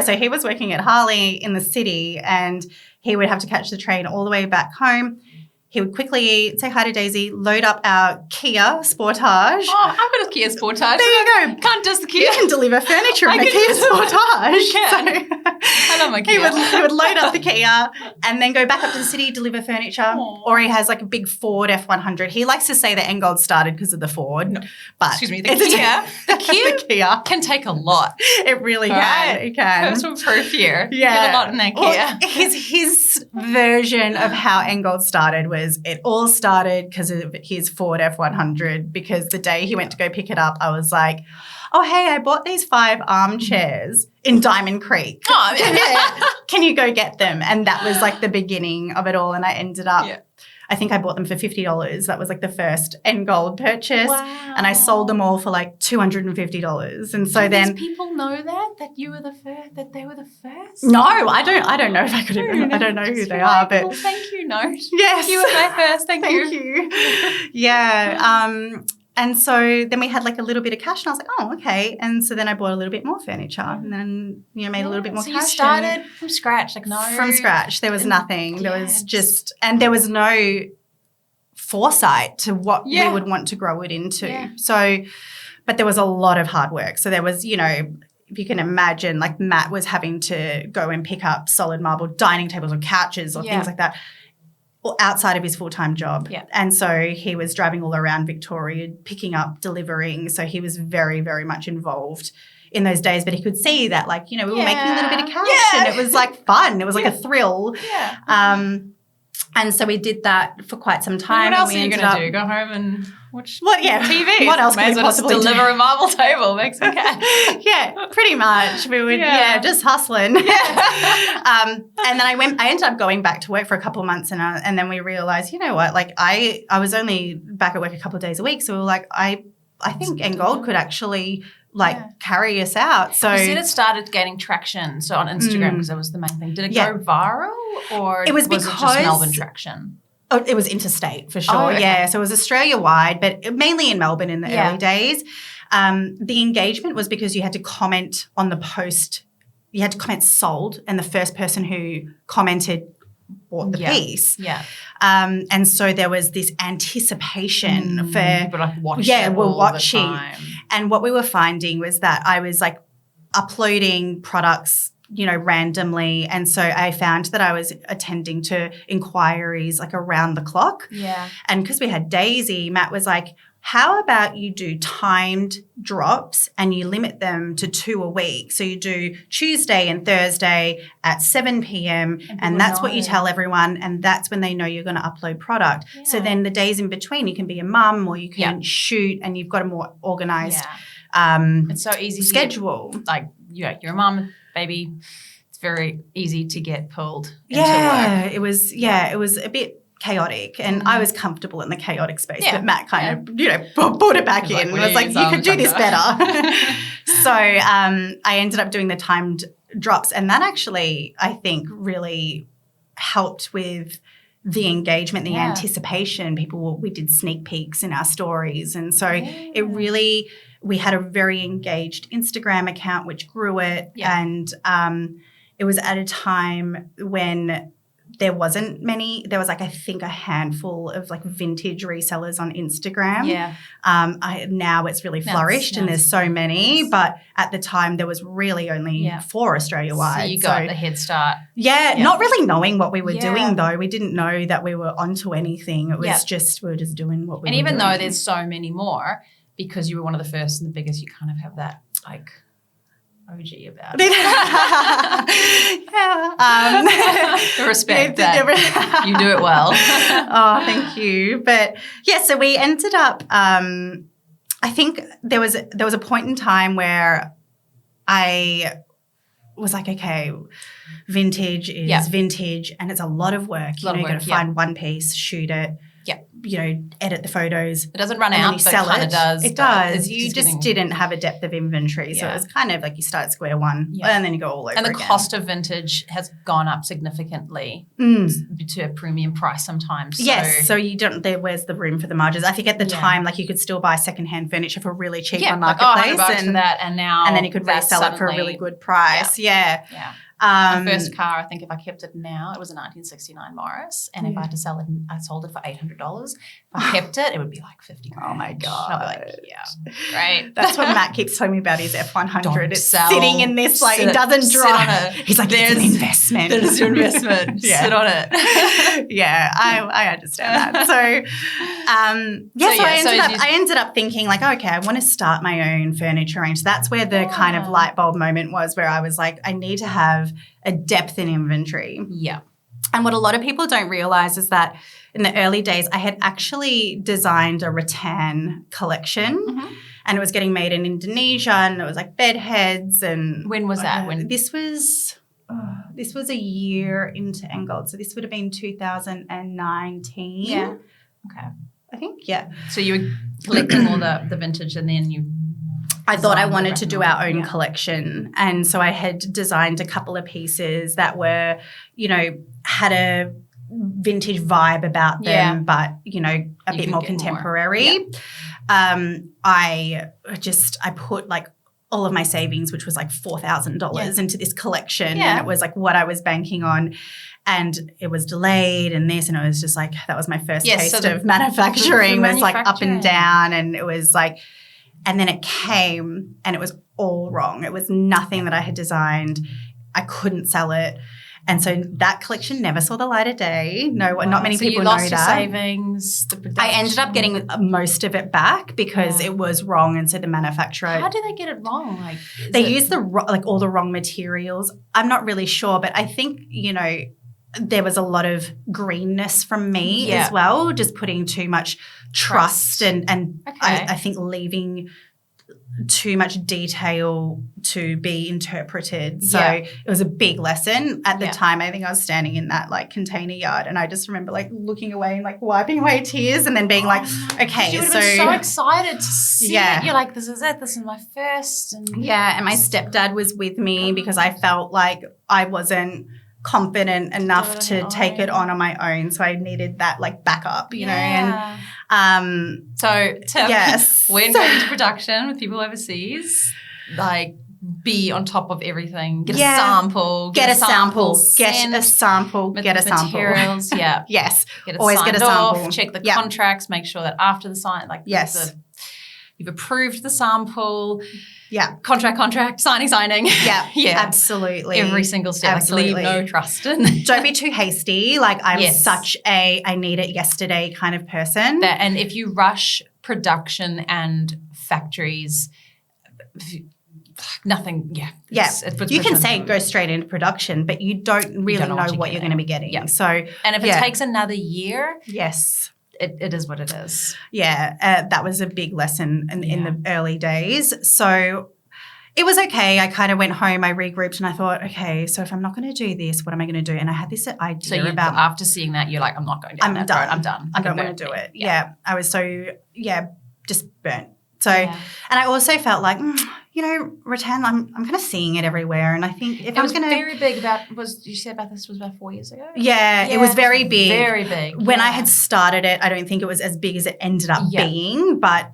so he was working at Harley in the city, and he would have to catch the train all the way back home. He would quickly say hi to Daisy, load up our Kia Sportage. Oh, I've got a Kia Sportage. There you go. Can't just the Kia. You can deliver furniture in a Kia Sportage. I love my Kia. He would load up the Kia and then go back up to the city, deliver furniture. Aww. Or he has like a big Ford F100. He likes to say that Engold started because of the Ford. No. But excuse me, the Kia. The Kia can take a lot. It really can. It can. Personal proof here. Yeah. Get a lot in that Kia. Well, his version of how Engold started was it all started because of his Ford F100, because the day he went to go pick it up, I was like, oh, hey, I bought these 5 armchairs in Diamond Creek. Oh, yeah. Can you go get them? And that was like the beginning of it all. And I ended up, I think I bought them for $50. That was like the first Engold purchase. Wow. And I sold them all for like $250. And so Did people know that you were the first, that they were the first? No, I don't know if I could even, I don't know who they are, but. Well, thank you, note. Yes. You were my first. Thank you. Thank you. Yeah. And so then we had like a little bit of cash, and I was like, oh, okay. And so then I bought a little bit more furniture, and then, made a little bit more cash. So you started from scratch, like From scratch. There was nothing. There was and there was no foresight to what we would want to grow it into. Yeah. So, but there was a lot of hard work. So there was, if you can imagine, like Matt was having to go and pick up solid marble dining tables or couches or things like that, outside of his full-time job. Yeah. And so he was driving all around Victoria, picking up, delivering. So he was very, very much involved in those days. But he could see that, like, we were making a little bit of cash and it was like fun. It was like a thrill. Yeah. And so we did that for quite some time. What else are you going to do? Go home and watch TV? What else can we possibly deliver a marble table, make some cash. Yeah, pretty much. We would, just hustling. Yeah. And then I ended up going back to work for a couple of months, and then we realized, you know what, like I was only back at work a couple of days a week, so we were like, I think Engold could actually carry us out. So you said it started gaining traction, so on Instagram, because that was the main thing. Did it go viral, or was it just Melbourne traction? Oh, it was interstate for sure. Oh, okay. Yeah, so it was Australia-wide, but mainly in Melbourne in the early days. The engagement was because you had to comment on the post. You had to comment sold, and the first person who commented bought the piece. Yeah. And so there was this anticipation for people like watching. Yeah, we're watching. And what we were finding was that I was like uploading products, randomly. And so I found that I was attending to inquiries like around the clock. Yeah. And because we had Daisy, Matt was like, how about you do timed drops and you limit them to 2 a week? So you do Tuesday and Thursday at 7 p.m. and that's what you tell everyone, and that's when they know you're going to upload product. Yeah. So then the days in between, you can be a mum or you can shoot, and you've got a more organised it's so easy schedule. You're a mum, baby. It's very easy to get pulled into work. It was a bit chaotic, and I was comfortable in the chaotic space, but Matt kind of brought it back in and was like, you could do this better. So I ended up doing the timed drops, and that actually, I think, really helped with the engagement, the anticipation. We did sneak peeks in our stories, and so it really, we had a very engaged Instagram account which grew it, and it was at a time when there wasn't many. There was I think a handful of vintage resellers on Instagram. Yeah. Now it's really flourished and there's so many, but at the time there was really only 4 Australia-wide. So you got the head start. Yeah, not really knowing what we were doing though. We didn't know that we were onto anything. It was just, we were just doing what we were doing. And even though there's so many more, because you were one of the first and the biggest, you kind of have that OG about it. The respect that you do it well. Oh, thank you. But so we ended up. I think there was a point in time where I was like, okay, vintage is vintage, and it's a lot of work. You've got to find one piece, shoot it, edit the photos. It doesn't run out, but it kind of does. It does. You just didn't have a depth of inventory. So it was kind of like you start at square one and then you go all over And the again. cost of vintage has gone up significantly to a premium price sometimes. Yes. So you don't, where's the room for the margins? I think at the time, like you could still buy secondhand furniture for really cheap on Marketplace. $100 for that, and then you could resell it for a really good price. Yeah. My first car, I think if I kept it now, it was a 1969 Morris, and if I had to sell it, I sold it for $800. If I kept it, it would be like $50. Oh my God. I'd be like, yeah, great. That's what Matt keeps telling me about his F100. Don't it's sell, sitting in this, like, it doesn't drive. He's like, it's an investment. That is your investment. Sit on it. Yeah, I understand that. So, I ended up thinking like, okay, I want to start my own furniture range. So that's where the kind of light bulb moment was, where I was like, I need to have a depth in inventory. Yeah. And what a lot of people don't realize is that in the early days, I had actually designed a rattan collection and it was getting made in Indonesia, and it was like bed heads. And when was that? This was a year into Engold. So this would have been 2019. Yeah. Okay. I think, yeah. So you were collecting all the vintage, and then I thought I wanted to do our own collection. And so I had designed a couple of pieces that were, had a vintage vibe about them, but, a bit more contemporary. I put like all of my savings, which was like $4,000 into this collection. And it was like what I was banking on. And it was delayed and this, and it was just like, that was my first taste of manufacturing. Was like up and down, and it was like, and then it came and it was all wrong. It was nothing that I had designed. I couldn't sell it. And so that collection never saw the light of day. No, not many people know that. So you lost your savings, the production. I ended up getting most of it back because it was wrong. And so the manufacturer. How do they get it wrong? Like they use all the wrong materials. I'm not really sure, but I think, there was a lot of greenness from me as well, just putting too much trust and I think leaving too much detail to be interpreted. So it was a big lesson. At the time, I think I was standing in that like container yard, and I just remember like looking away and like wiping away tears, and then being like, okay. You would have been so excited to see it. You're like, this is it. This is my first. And my stepdad was with me because I felt like I wasn't confident enough to take it on my own. So I needed that like backup, and so tip, when going to production with people overseas, like be on top of everything. Get a sample. Get a sample. Materials. Yeah. Yes. Always get a sample. Check the contracts. Make sure that after the sign, you've approved the sample. Yeah. Contract, signing. Yeah. Yeah. Absolutely. Every single step. Absolutely. Like, leave no trust in. Don't be too hasty. Like I'm such I need it yesterday kind of person. And if you rush production and factories, nothing, you can say go straight into production, but you don't really know what you're going to be getting. Yeah. So, and if it takes another year. Yes. It is what it is. Yeah, that was a big lesson in the early days. So it was okay. I kind of went home, I regrouped, and I thought, okay, so if I'm not going to do this, what am I going to do? And I had this idea about. After seeing that, you're like, I'm not going down that road. I'm done. I don't want to do it. Yeah. I was so, just burnt. So, and I also felt like, rattan, I'm kind of seeing it everywhere. And I think if I'm going to. It was very big you said about this was about 4 years ago? Yeah, it was very big. Very big. When I had started it, I don't think it was as big as it ended up being. But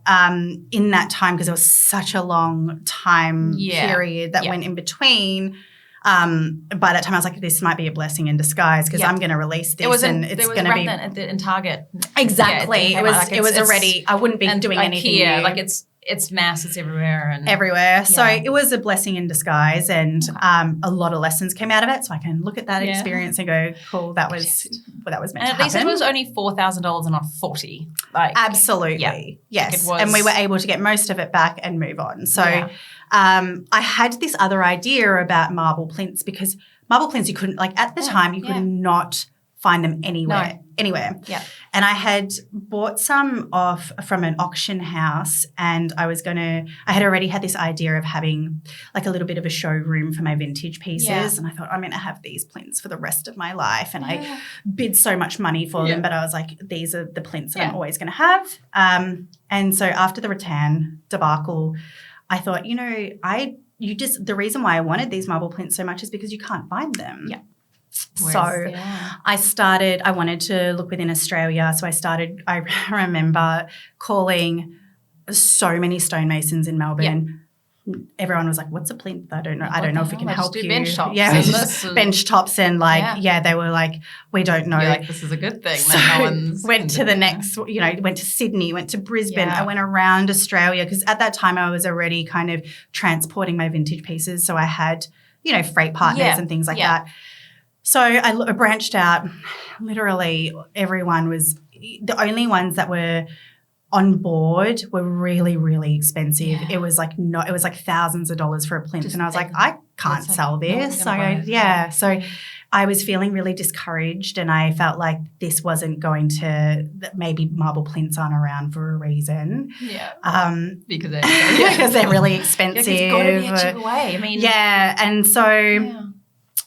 in that time, because it was such a long time period that went in between, by that time I was like, this might be a blessing in disguise because I'm going to release this it's going to be in Target. Exactly. It was already. I wouldn't be doing anything new. Like it's mass. It's everywhere everywhere. So it was a blessing in disguise, and a lot of lessons came out of it. So I can look at that experience and go, cool. That was meant to happen. And at least it was only $4,000 and not $40,000. Like absolutely, yes. And we were able to get most of it back and move on. So. I had this other idea about marble plinths, because marble plinths you couldn't, like at the time you could not find them anywhere. Yeah. And I had bought some from an auction house, and I had already had this idea of having like a little bit of a showroom for my vintage pieces. Yeah. And I thought, I'm going to have these plinths for the rest of my life. And I bid so much money for them, but I was like, these are the plinths that I'm always going to have. And so after the rattan debacle, I thought, the reason why I wanted these marble plinths so much is because you can't find them. Yeah. I wanted to look within Australia. So I remember calling so many stonemasons in Melbourne. Yeah. Everyone was like, what's a plinth? I don't know. I don't know if we can help you. Bench tops. Yeah, bench tops. And they were like, we don't know. You're like, this is a good thing. So went to the next, went to Sydney, went to Brisbane. I went around Australia because at that time I was already kind of transporting my vintage pieces. So I had, freight partners and things like that. So I branched out. Literally everyone was – the only ones that were on board were really, really expensive. Yeah. It was like thousands of dollars for a plinth. And I was like, I can't sell this. So I was feeling really discouraged, and I felt like this wasn't going to – maybe marble plinths aren't around for a reason. Yeah. Because they're really expensive. Yeah, it's got to be a chip away. I mean – yeah. And so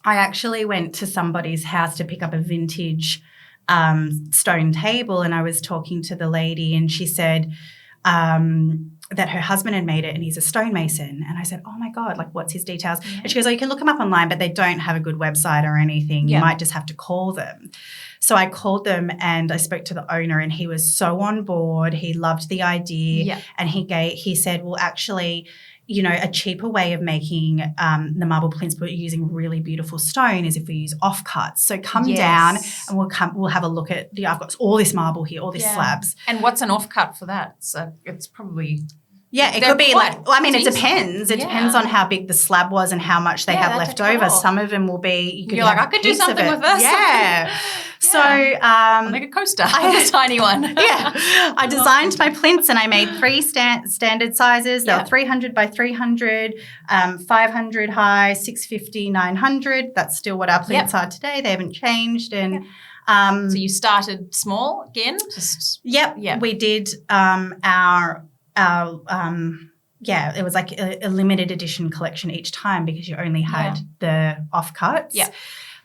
I actually went to somebody's house to pick up a vintage stone table, and I was talking to the lady, and she said that her husband had made it and he's a stonemason. And I said, oh, my God, like what's his details? Yeah. And she goes, you can look them up online, but they don't have a good website or anything. You might just have to call them. So I called them and I spoke to the owner, and he was so on board. He loved the idea. Yeah. And he said, well, actually – a cheaper way of making the marble plinths but using really beautiful stone is if we use offcuts. So come down and we'll have a look at I've got all this marble here, all these slabs. And what's an offcut for that? So it's probably it could be it depends. It depends on how big the slab was and how much they have left over. Some of them will be you're like, I could do something with this. Yeah. So I'll make a coaster. A tiny one. I designed my plinths, and I made 3 standard sizes. They were 300 by 300, 500 high, 650, 900. That's still what our plinths are today. They haven't changed. And so you started small again? We did it was like a limited edition collection each time because you only had the offcuts. Yeah.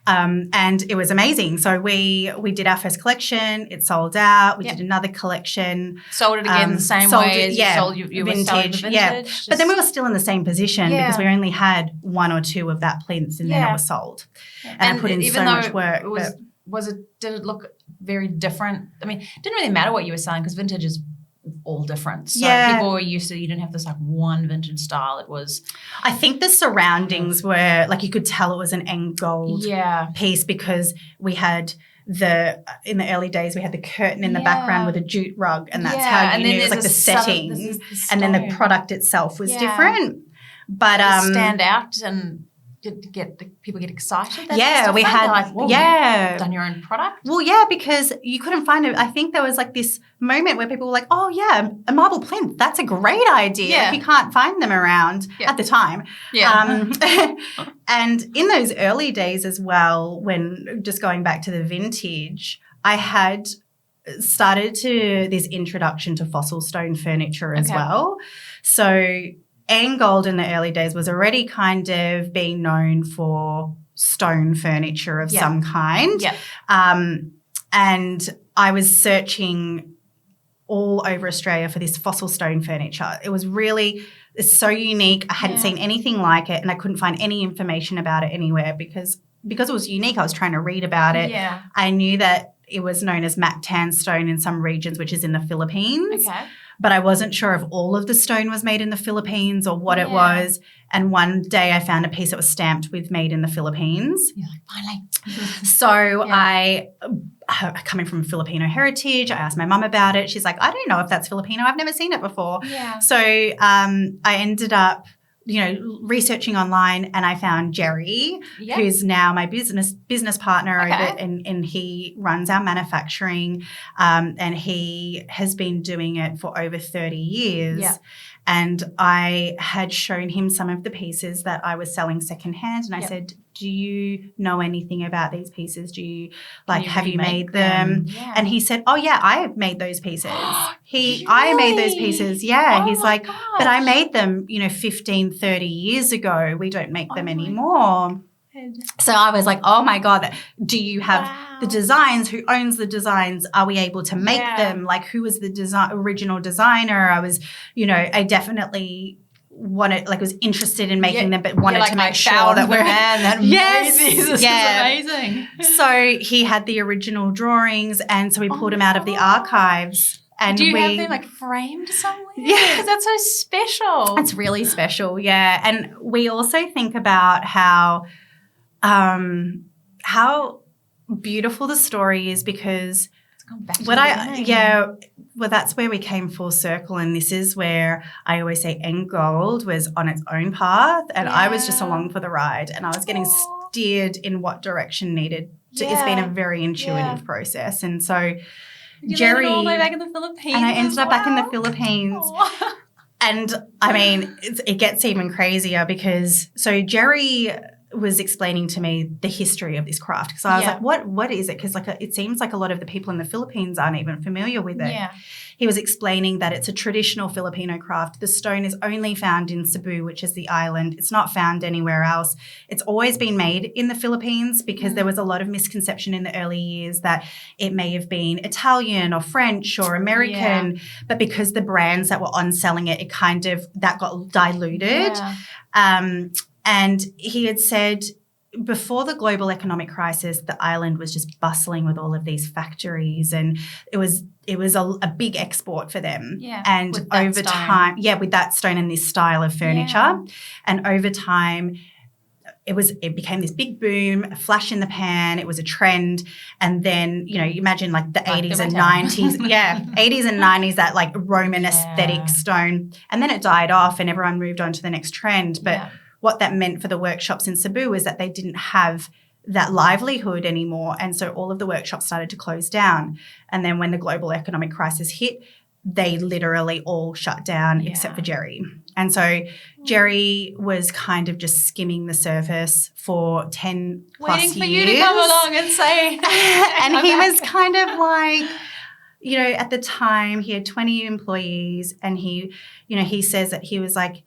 And it was amazing. So we did our first collection. It sold out. We did another collection. Sold it again the same way as you sold you vintage. Were selling the vintage. Yeah. But then we were still in the same position because we only had 1 or 2 of that plinth, and then it was sold. Yeah. And I put in so much work. Did it look very different? I mean, it didn't really matter what you were selling because vintage is all different. So people were used to, you didn't have this like one vintage style. It was, I think the surroundings were like, you could tell it was an gold piece because we had in the early days we had the curtain in the background with a jute rug, and that's how you knew it was like the setting, and then the product itself was different. But stand out and people get excited. We had done your own product. Well, because you couldn't find it. I think there was like this moment where people were like, "Oh yeah, a marble plinth. That's a great idea." Yeah. Like, you can't find them around at the time. Yeah. And in those early days as well, when just going back to the vintage, I had started this introduction to fossil stone furniture as well. So Angold in the early days was already kind of being known for stone furniture of some kind. Yeah. And I was searching all over Australia for this fossil stone furniture. It's so unique. I hadn't seen anything like it, and I couldn't find any information about it anywhere because it was unique. I was trying to read about it. Yeah. I knew that it was known as Mactan stone in some regions, which is in the Philippines. Okay. But I wasn't sure if all of the stone was made in the Philippines or what it was. And one day I found a piece that was stamped with made in the Philippines. You're like, finally. So I, coming from Filipino heritage, I asked my mum about it. She's like, I don't know if that's Filipino. I've never seen it before. Yeah. So I ended up researching online, and I found Jerry, who's now my business partner, and he runs our manufacturing, and he has been doing it for over 30 years. Yeah. And I had shown him some of the pieces that I was selling secondhand. And I said, do you know anything about these pieces? Do you, have you made them? Yeah. And he said, oh, yeah, I have made those pieces. Really? I made those pieces. Yeah. Oh He's like, but I made them, 15, 30 years ago. We don't make them anymore. So I was like, oh, my God, do you have the designs? Who owns the designs? Are we able to make them? Like, who was the original designer? I was, I definitely was interested in making them, but wanted to make sure that we're man that made these. This is amazing. So he had the original drawings, and so we pulled them out of the archives. And do you have them framed somewhere? Yeah, because that's so special. It's really special, yeah. And we also think about how beautiful the story is, because that's where we came full circle, and this is where I always say End Gold was on its own path, and I was just along for the ride, and I was getting steered in what direction needed to. It's been a very intuitive process, and so Jerry, all the way back in the Philippines, and I ended up back in the Philippines. And I mean, it gets even crazier, because Jerry was explaining to me the history of this craft, because I was like, what is it? Because it seems like a lot of the people in the Philippines aren't even familiar with it. Yeah. He was explaining that it's a traditional Filipino craft. The stone is only found in Cebu, which is the island. It's not found anywhere else. It's always been made in the Philippines, because there was a lot of misconception in the early years that it may have been Italian or French or American, but because the brands that were on selling it, that got diluted. Yeah. And he had said before the global economic crisis, the island was just bustling with all of these factories, and it was a big export for them. Yeah, and over time, with that stone and this style of furniture, and over time, it became this big boom, a flash in the pan. It was a trend, and then you imagine the 80s and 90s, 80s and 90s, that Roman aesthetic stone, and then it died off, and everyone moved on to the next trend, but. What that meant for the workshops in Cebu is that they didn't have that livelihood anymore. And so all of the workshops started to close down. And then when the global economic crisis hit, they literally all shut down except for Jerry. And so Jerry was kind of just skimming the surface for 10 plus years. Waiting for you to come along and say. And he was kind of at the time he had 20 employees, and he says that he was like,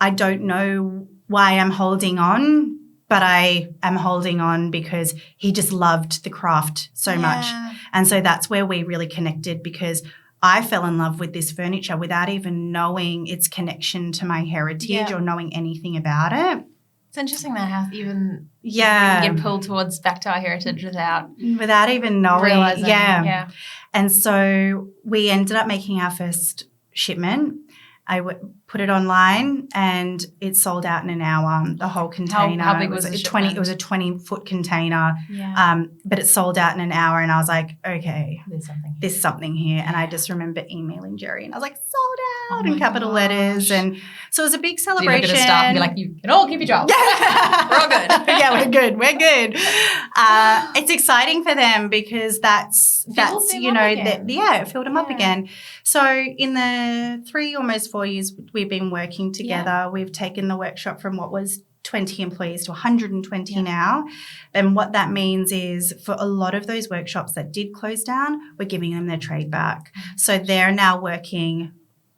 I don't know why I'm holding on, but I am holding on because he just loved the craft so much. And so that's where we really connected, because I fell in love with this furniture without even knowing its connection to my heritage or knowing anything about it. It's interesting that how even you get pulled back to our heritage without even knowing. Realizing. Yeah. And so we ended up making our first shipment. I put it online, and it sold out in an hour. The whole container. How big was it? It was a 20-foot container. Yeah. But it sold out in an hour, and I was like, okay, there's something here. Yeah. And I just remember emailing Jerry, and I was like, sold out in capital letters, and so it was a big celebration. So you look at staff and be like, you can all keep your jobs. We're all good. Yeah, we're good. It's exciting for them, because that's it filled them up again. So in the almost 4 years we've been working together, we've taken the workshop from what was 20 employees to 120 now. And what that means is, for a lot of those workshops that did close down, we're giving them their trade back. So they're now working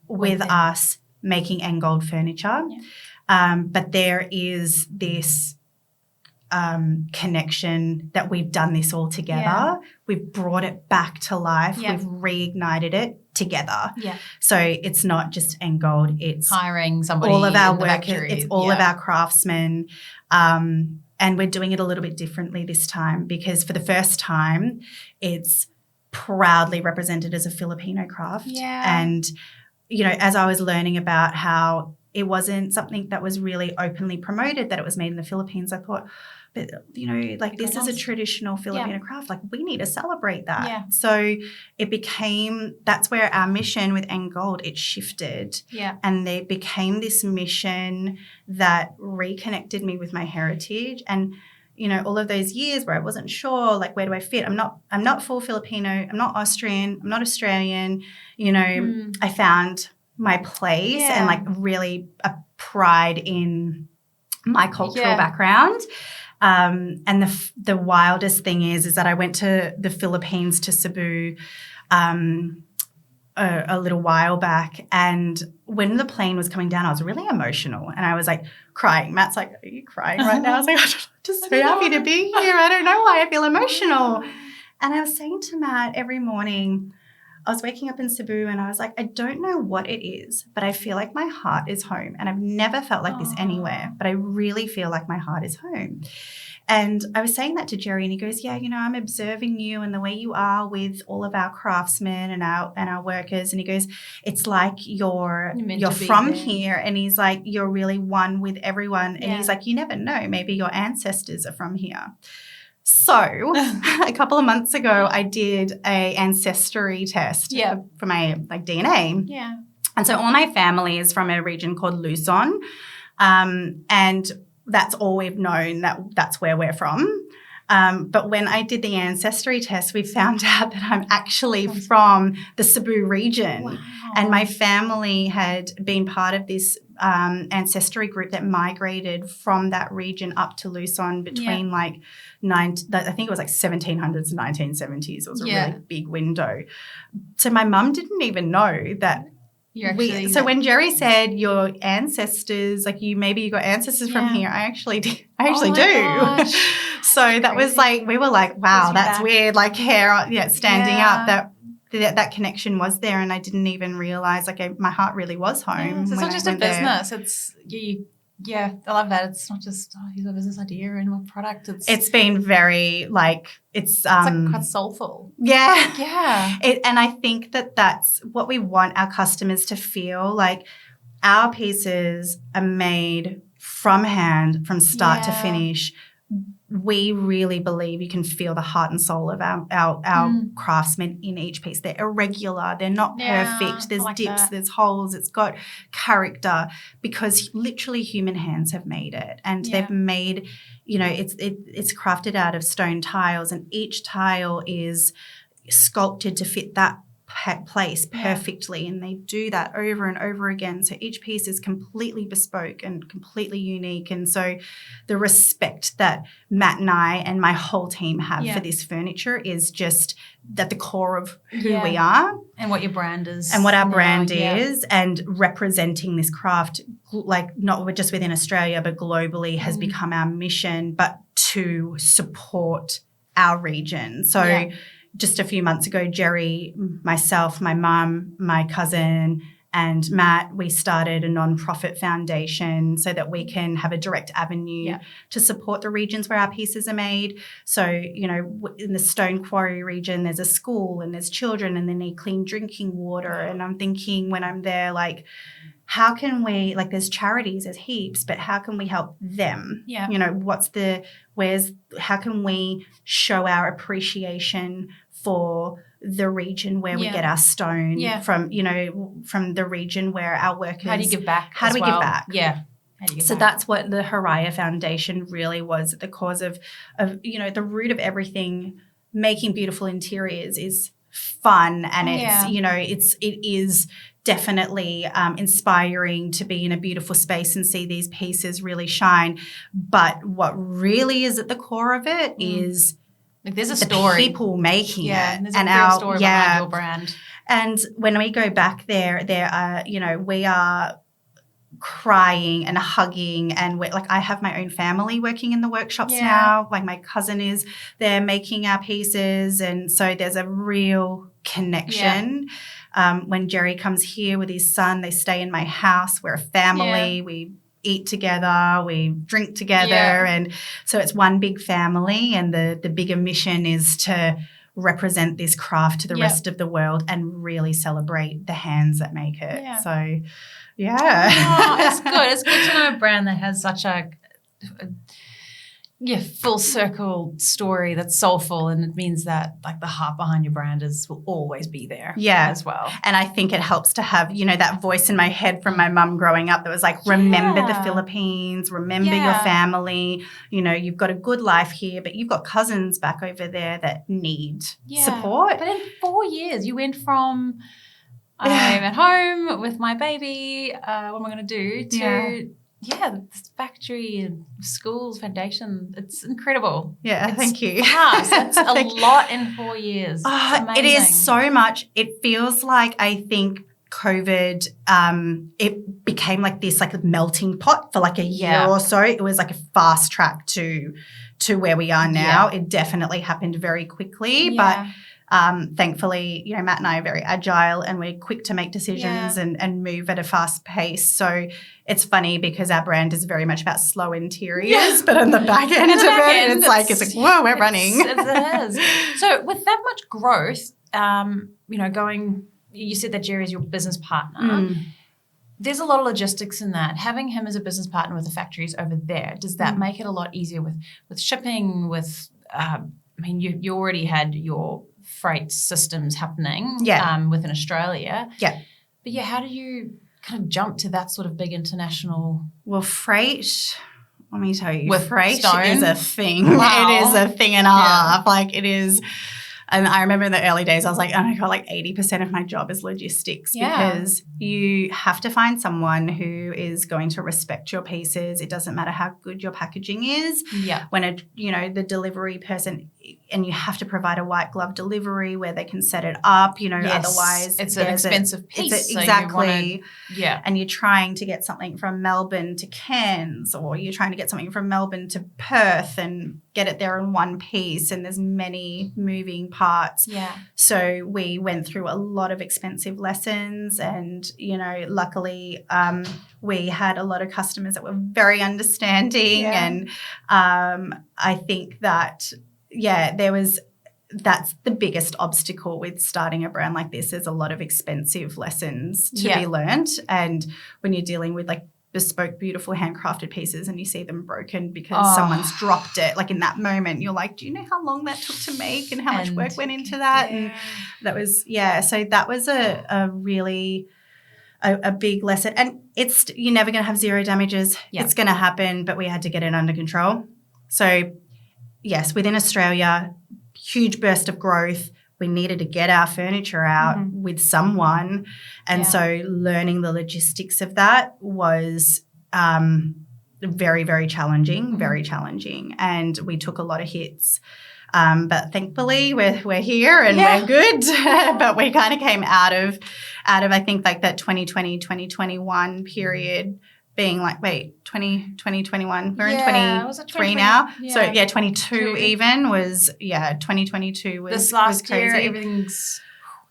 with us, making End Gold furniture. Yeah. But there is this connection that we've done this all together. Yeah. We've brought it back to life. Yeah. We've reignited it together. Yeah. So it's not just End Gold, it's hiring somebody, all of our workers, it's all of our craftsmen. And we're doing it a little bit differently this time, because for the first time it's proudly represented as a Filipino craft. Yeah. And, as I was learning about how it wasn't something that was really openly promoted, that it was made in the Philippines, I thought, but, this is a traditional Filipino craft. We need to celebrate that. Yeah. So that's where our mission with End Gold, it shifted. Yeah. And there became this mission that reconnected me with my heritage. And, all of those years where I wasn't sure, where do I fit? I'm not full Filipino. I'm not Austrian. I'm not Australian. I found my place and like really a pride in my cultural background. And the wildest thing is that I went to the Philippines, to Cebu, a little while back, and when the plane was coming down, I was really emotional and I was like crying. Matt's like, "Are you crying right now?" I was like, "I'm just so happy to be here. I don't know why I feel emotional." And I was saying to Matt every morning, I was waking up in Cebu and I was like, I don't know what it is, but I feel like my heart is home. And I've never felt like this anywhere, but I really feel like my heart is home. And I was saying that to Jerry and he goes, "Yeah, I'm observing you and the way you are with all of our craftsmen and our workers." And he goes, "It's like you're from here." And he's like, "You're really one with everyone." And he's like, "You never know, maybe your ancestors are from here." So a couple of months ago, I did a ancestry test for my DNA. Yeah. And so all my family is from a region called Luzon. And that's all we've known, that's where we're from. But when I did the ancestry test, we found out that I'm actually from the Cebu region. Wow. And my family had been part of this ancestry group that migrated from that region up to Luzon between I think it was like 1700s and 1970s. It was a really big window. So my mum didn't even know that. So when Jerry said your ancestors, like maybe you got ancestors from here, I actually do. So that was like, we were like, wow, that's weird. Like hair, standing up. That connection was there, and I didn't even realize. Like my heart really was home. So it's not just a business. It's I love that. It's not just here's a business idea and a product. It's been very it's like quite soulful. Yeah. And I think that's what we want our customers to feel. Like our pieces are made from hand, from start to finish. We really believe you can feel the heart and soul of our craftsmen in each piece. They're irregular. They're not perfect. There's dips, there's holes. It's got character because literally human hands have made it. And they've made, it's crafted out of stone tiles, and each tile is sculpted to fit that place perfectly, and they do that over and over again. So each piece is completely bespoke and completely unique. And so the respect that Matt and I and my whole team have for this furniture is just at the core of who we are and what your brand is and what our brand is, and representing this craft, like not just within Australia but globally, has become our mission, but to support our region. So just a few months ago, Jerry, myself, my mum, my cousin, and Matt, we started a non-profit foundation so that we can have a direct avenue to support the regions where our pieces are made. So, in the Stone Quarry region, there's a school and there's children and they need clean drinking water. And I'm thinking when I'm there, like, how can we, like, there's charities, there's heaps, but how can we help them? Yeah. How can we show our appreciation for the region where we get our stone from, from the region where our workers. How do you give back? How do we give back? Yeah. So that's what the Haraya Foundation really was at the cause of, the root of everything. Making beautiful interiors is fun, and it is definitely inspiring to be in a beautiful space and see these pieces really shine. But what really is at the core of it is there's a story. People making it. And there's a real story behind your brand. And when we go back there are, we are crying and hugging, and I have my own family working in the workshops now. Like my cousin is there making our pieces, and so there's a real connection. When Jerry comes here with his son, they stay in my house. We're a family. We eat together, we drink together, and so it's one big family. And the bigger mission is to represent this craft to the rest of the world and really celebrate the hands that make it. So, it's good. It's good to know a brand that has such a full circle story that's soulful, and it means that like the heart behind your brand will always be there as well. And I think it helps to have, that voice in my head from my mum growing up that was like, remember the Philippines, remember your family, you've got a good life here, but you've got cousins back over there that need support. But in 4 years, you went from I'm at home with my baby. What am I going to do this factory and schools, foundation, it's incredible. Yeah, thank you. Fast. That's a lot in 4 years. It is so much. It feels like, I think, COVID, it became like this like a melting pot for like a year or so. It was like a fast track to where we are now. It definitely happened very quickly, but thankfully, Matt and I are very agile and we're quick to make decisions and move at a fast pace. So it's funny because our brand is very much about slow interiors, but on the back end of it, it's like, whoa, we're running. It is. So with that much growth, you said that Jerry's your business partner. There's a lot of logistics in that. Having him as a business partner with the factories over there, does that make it a lot easier with shipping, you already had your freight systems happening within Australia. Yeah. But how do you kind of jump to that sort of big international? Well, freight, let me tell you, with freight stone? Is a thing. Wow. It is a thing and a half. Like it is. And I remember in the early days, I was like, oh my God, like 80% of my job is logistics because you have to find someone who is going to respect your pieces. It doesn't matter how good your packaging is. Yeah. When the delivery person, and you have to provide a white glove delivery where they can set it up, otherwise it's an expensive piece. Exactly. And you're trying to get something from Melbourne to Cairns, or you're trying to get something from Melbourne to Perth and get it there in one piece, and there's many moving parts. Yeah. So we went through a lot of expensive lessons, and luckily we had a lot of customers that were very understanding, and I think that that's the biggest obstacle with starting a brand like this. There's a lot of expensive lessons to be learned, and when you're dealing with like bespoke, beautiful, handcrafted pieces and you see them broken because someone's dropped it, like in that moment you're like, do you know how long that took to make and how much work went into that? And that was so that was a really a big lesson. And you're never going to have zero damages. It's going to happen, but we had to get it under control. So yes, within Australia, huge burst of growth. We needed to get our furniture out with someone. And so learning the logistics of that was very, very challenging, And we took a lot of hits. But thankfully we're here and we're good. But we kind of came out of I think like that 2020, 2021 period being like, 2021, we're in 23 now. So 22 even was, 2022 was this last was crazy. year, everything's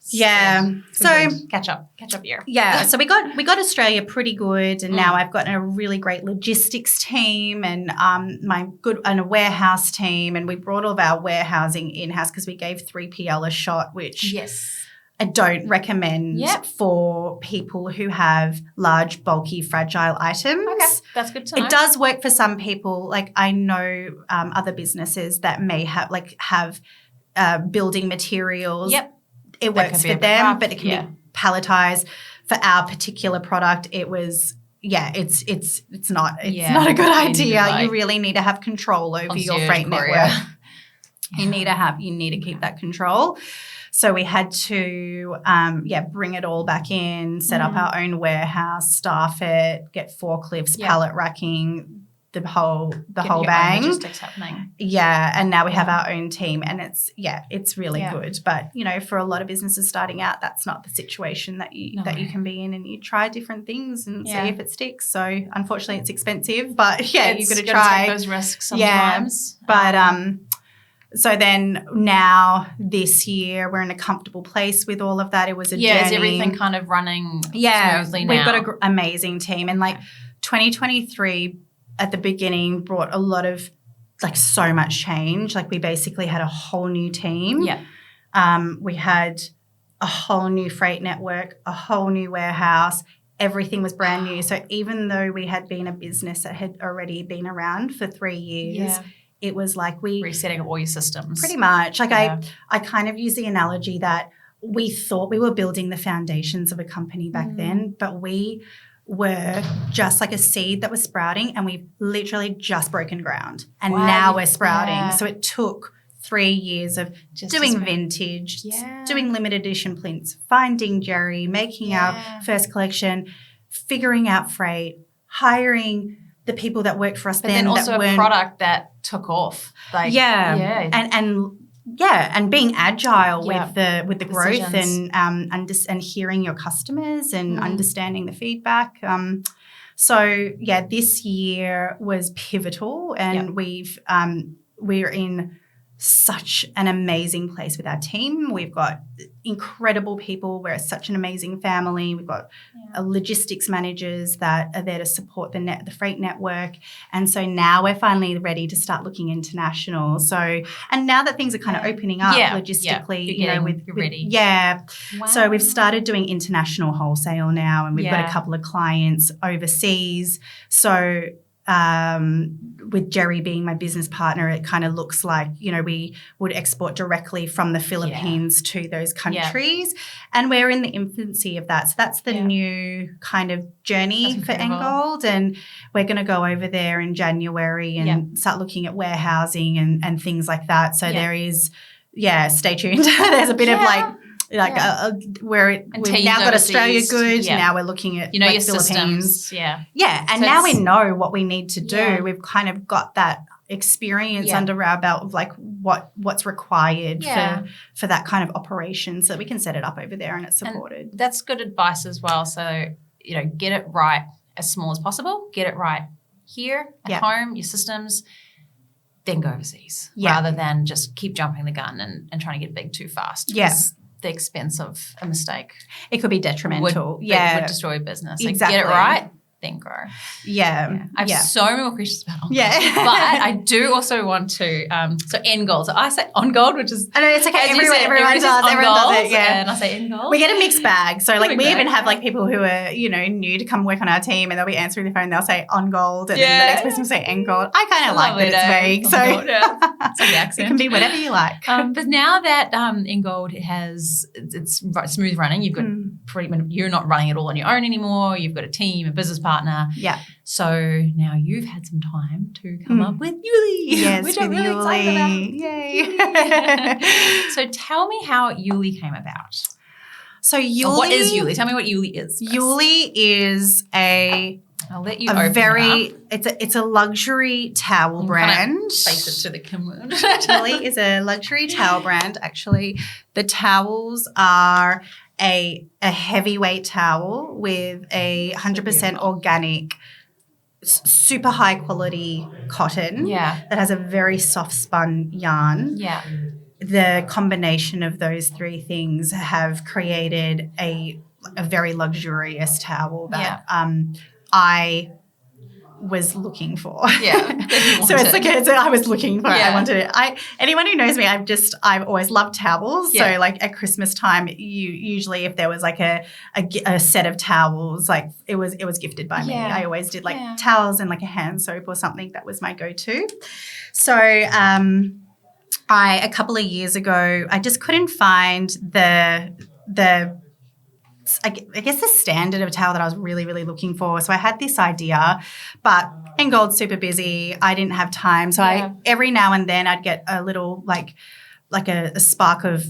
so catch up year. So we got Australia pretty good, and now I've got a really great logistics team and a warehouse team, and we brought all of our warehousing in-house because we gave 3PL a shot, which I don't recommend for people who have large, bulky, fragile items. Okay, that's good to know. It does work for some people. Like I know other businesses that may have building materials. It works for them, but it can be palletized. For our particular product, it was it's not a good idea. You really need to have control over your freight network. You need to keep that control. So we had to bring it all back in, set up our own warehouse, staff it, get forklifts, pallet racking, the whole bang. Logistics happening. And now we have our own team, and it's really good. But for a lot of businesses starting out, that's not the situation that you can be in, and you try different things and see if it sticks. So unfortunately, it's expensive, but you've got to try take those risks sometimes. But so then now this year we're in a comfortable place with all of that. It was a journey. Is everything kind of running smoothly now? We've got an amazing team, and 2023 at the beginning brought a lot of so much change. We basically had a whole new team. We had a whole new freight network, a whole new warehouse. Everything was brand new. So even though we had been a business that had already been around for 3 years, it was like resetting all your systems. Pretty much. I kind of use the analogy that we thought we were building the foundations of a company back then, but we were just like a seed that was sprouting, and we've literally just broken ground, and now we're sprouting. So it took 3 years of doing vintage, doing limited edition prints, finding Jerry, making our first collection, figuring out freight, hiring the people that worked for us then also a product that took off. Like, and being agile with the growth and hearing your customers and understanding the feedback. This year was pivotal, and we're in such an amazing place with our team. We've got incredible people. We're such an amazing family. We've got logistics managers that are there to support the freight network. And so now we're finally ready to start looking international. So, and now that things are kind of opening up logistically, you're ready. Wow. So we've started doing international wholesale now, and we've got a couple of clients overseas. So with Jerry being my business partner, it kind of looks like, we would export directly from the Philippines to those countries. And we're in the infancy of that. So that's the new kind of journey for Engold. And we're going to go over there in January and start looking at warehousing and things like that. So there is, stay tuned. There's a bit of we've now got Australia goods. Now we're looking at your Philippines. Systems. And so now we know what we need to do. We've kind of got that experience under our belt of what's required for that kind of operation, so that we can set it up over there and it's supported. And that's good advice as well. So get it right as small as possible. Get it right here at home, your systems. Then go overseas rather than just keep jumping the gun and trying to get big too fast. The expense of a mistake. It could be detrimental. Would destroy a business. Exactly. Get it right, then grow. I have so many more questions about On Gold. But I do also want to, so Engold. So I say On Gold, which is. I know, it's okay. Everyone does it. Yeah. And I say Engold. We get a mixed bag. So we even have people who are, new to come work on our team, and they'll be answering the phone. They'll say On Gold, and then the next person will say Engold. I kind of like that it's vague. So it's like the accent. It can be whatever you like. But now that Engold it's smooth running, you've got you're not running it all on your own anymore. You've got a team, a business partner. Yeah. So now you've had some time to come up with Yuli, which I'm really excited about. Yay. So tell me how Yuli came about. So Yuli. What is Yuli? Tell me what Yuli is. Yuli is I'll let you open it up. It's a luxury towel brand. Face it to the camera. Yuli is a luxury towel brand. Actually, the towels are a heavyweight towel with 100% organic, super high quality cotton that has a very soft spun yarn. The combination of those three things have created a very luxurious towel that I was looking for. So I was looking for it. I wanted it. Anyone who knows me, I've always loved towels. So at Christmas time, usually if there was a set of towels, it was gifted by me. I always did towels and a hand soap or something. That was my go-to. So a couple of years ago, I just couldn't find I guess the standard of towel that I was really, really looking for. So I had this idea, but Engold's super busy. I didn't have time. So every now and then I'd get a little a spark of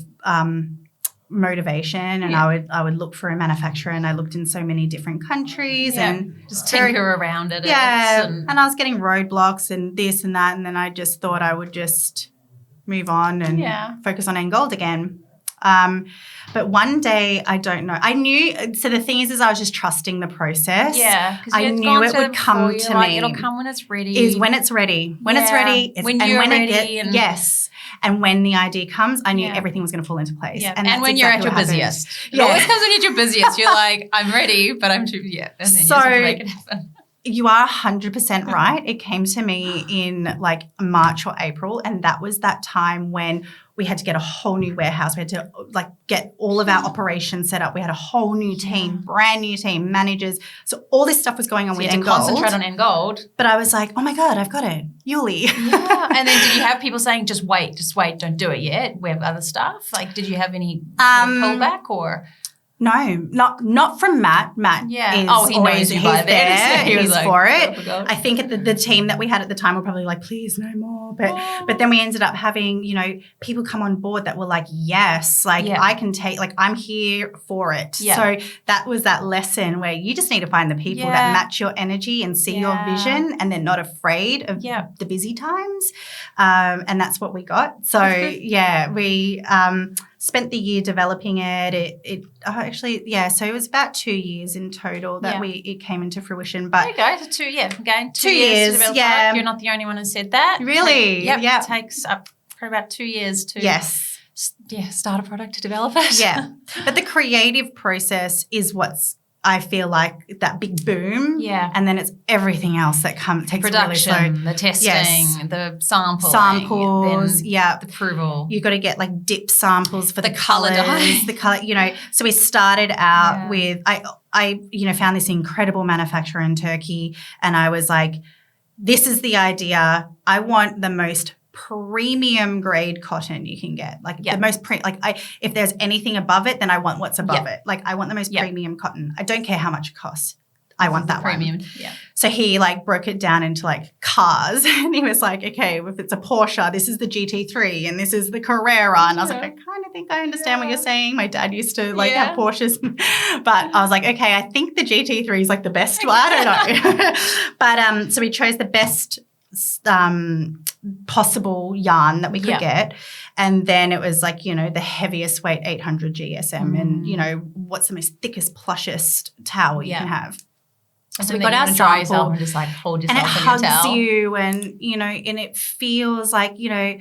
motivation, and I would look for a manufacturer, and I looked in so many different countries and just tinker around at it. And I was getting roadblocks and this and that, and then I just thought I would just move on and focus on Engold again. But one day, I don't know. I knew. So the thing is I was just trusting the process. I knew it would come to me. It'll come when it's ready. Is when it's ready. When it's ready. When you're ready. Yes. And when the idea comes, I knew everything was going to fall into place. And when you're at your busiest. It always comes when you're at your busiest. You're like, I'm ready, but I'm too. And then you just have to make it happen. You are 100% right. It came to me in March or April, and that was that time when we had to get a whole new warehouse. We had to get all of our operations set up. We had a whole new team, brand new team, managers. So all this stuff was going on with Engold. Concentrate on Engold. But I was like, oh my God, I've got it. Yuli. And then did you have people saying, just wait, don't do it yet? We have other stuff. Did you have any pullback or? No, not from Matt. Matt is he always knows you by he's then. there. He was He's like, for it. "Oh, I think the team that we had at the time were probably like, please no more. But then we ended up having, you know, people come on board that were like, yes, like I can take, like I'm here for it. Yeah. So that was that lesson where you just need to find the people that match your energy and see your vision, and they're not afraid of the busy times. And that's what we got. So we spent the year developing it. So it was about 2 years in total that it came into fruition. But there you go. So 2 years. Again, 2 years to develop product. You're not the only one who said that. Really? It takes up for about 2 years to start a product to develop it. Yeah. But the creative process is what's, I feel like, that big boom. Yeah. And then it's everything else that takes production, really slow. the testing, the samples, the approval. You got to get like dip samples for the colour colours, the colour, you know. So we started out with I found this incredible manufacturer in Turkey, and I was like, this is the idea. I want the most premium grade cotton you can get, like the most if there's anything above it, then I want what's above it. Like I want the most premium cotton. I don't care how much it costs. I want that premium. one. Yeah. So he like broke it down into like cars, and he was like, okay, if it's a Porsche, this is the GT3 and this is the Carrera. And I was like, I kind of think I understand what you're saying. My dad used to like have Porsches, but I was like, okay, I think the GT3 is like the best one. I don't know. But so we chose the best possible yarn that we could get, and then it was like, you know, the heaviest weight 800 GSM, and you know, what's the most thickest, plushest towel you can have. So we got our dry yourself and just like hold yourself, and it hugs you, and you know, and it feels like, you know,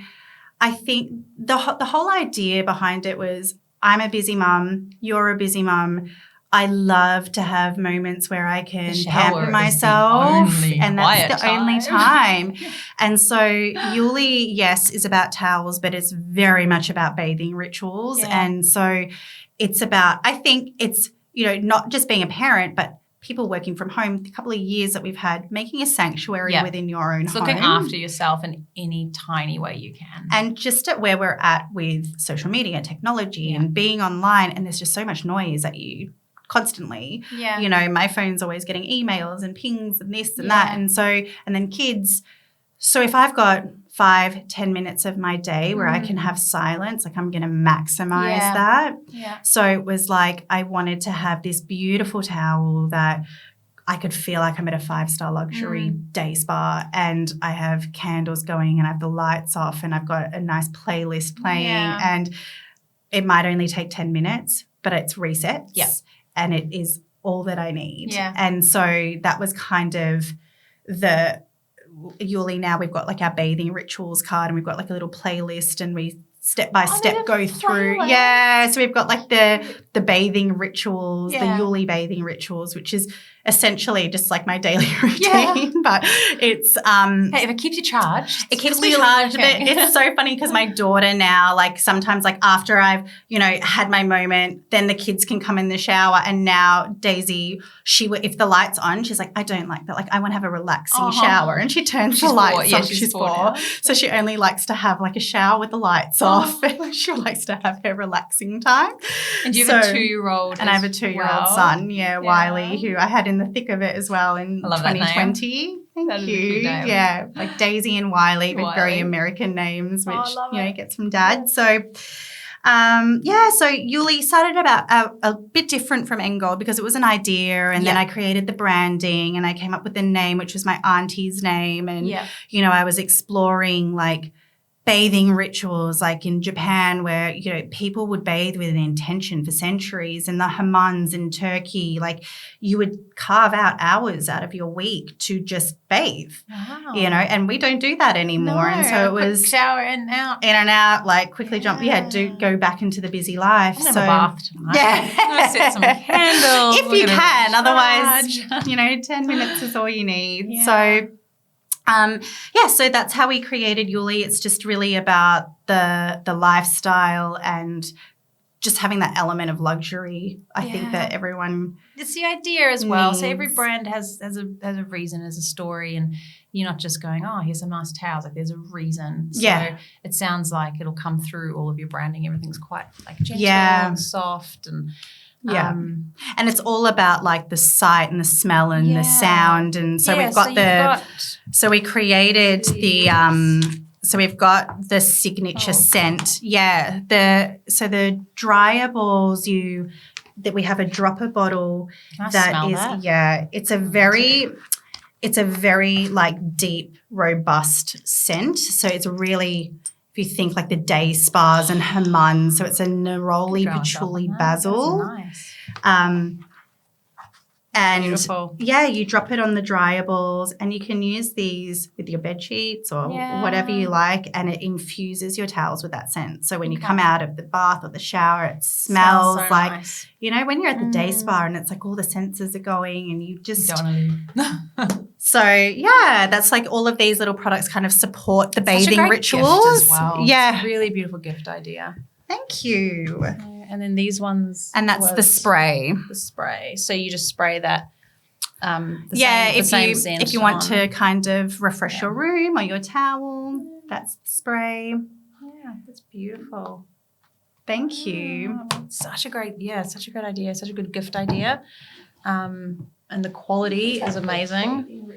I think the whole idea behind it was, I'm a busy mum, you're a busy mum. I love to have moments where I can pamper myself, and that's the only time. And so Yuli, yes, is about towels, but it's very much about bathing rituals. Yeah. And so it's about, I think it's, you know, not just being a parent, but people working from home, the couple of years that we've had, making a sanctuary within your own home. Looking after yourself in any tiny way you can. And just at where we're at with social media, technology, and being online, and there's just so much noise at you constantly. Yeah. You know, my phone's always getting emails and pings and this and that. And so, and then kids. So if I've got 5-10 minutes of my day where I can have silence, like I'm going to maximize that. Yeah. So it was like, I wanted to have this beautiful towel that I could feel like I'm at a 5-star luxury day spa, and I have candles going and I have the lights off and I've got a nice playlist playing, and it might only take 10 minutes, but it's resets. Yeah. And it is all that I need. Yeah. And so that was kind of the Yuli. Now we've got like our bathing rituals card, and we've got like a little playlist, and we step by step go through. Playlist. Yeah. So we've got like the bathing rituals, the Yuli bathing rituals, which is essentially just like my daily routine, but it's if it keeps you charged. It keeps me charged, but it's so funny because my daughter now, like sometimes like after I've, you know, had my moment, then the kids can come in the shower, and now Daisy, if the light's on, she's like, I don't like that. Like I want to have a relaxing shower, and she turns the lights off. She's 4. So she only likes to have like a shower with the lights off. She likes to have her relaxing time. And you have a 2-year-old. And I have a 2-year-old son, Wiley, who I had in the thick of it as well in 2020. Thank you. Yeah, like Daisy and Wiley, with very American names, which gets from Dad. So, so Yuli started about a bit different from Engold because it was an idea, and then I created the branding, and I came up with the name, which was my auntie's name, and you know, I was exploring like bathing rituals, like in Japan, where, you know, people would bathe with an intention for centuries, and the hammams in Turkey, like you would carve out hours out of your week to just bathe. Wow. You know, and we don't do that anymore. No, and so it was shower in and out, like quickly jump. Yeah, do go back into the busy life. I'm gonna have a bath tonight. Yeah, I'm gonna set some candles if you can. Otherwise, you know, 10 minutes is all you need. Yeah. So. So that's how we created Yuli. It's just really about the lifestyle and just having that element of luxury. I think that everyone it's the idea as well. needs. So every brand has a reason, has a story, and you're not just going, oh, here's some nice towels. Like there's a reason. So it sounds like it'll come through all of your branding. Everything's quite like gentle and soft and Yeah. And it's all about like the sight and the smell and the sound. And so we've got so we created so we've got the signature scent. Yeah. So the dryer balls that we have a dropper bottle it's a very like deep, robust scent. So it's really, if you think like the day spas and Haman, so it's a neroli, patchouli, basil. Nice. And beautiful. You drop it on the dryer balls, and you can use these with your bed sheets or whatever you like, and it infuses your towels with that scent. So when you come out of the bath or the shower, it smells so like nice. When you're at the day spa and it's like all the senses are going and you just don't want to leave. So that's like all of these little products kind of support the bathing rituals. Gift as well. Yeah, it's a really beautiful gift idea. Thank you. And then these ones, and that's the spray. The spray. So you just spray that. If you want to kind of refresh your room or your towel, that's the spray. Yeah, that's beautiful. Thank you. Such a great idea. Such a good gift idea. And the quality is amazing.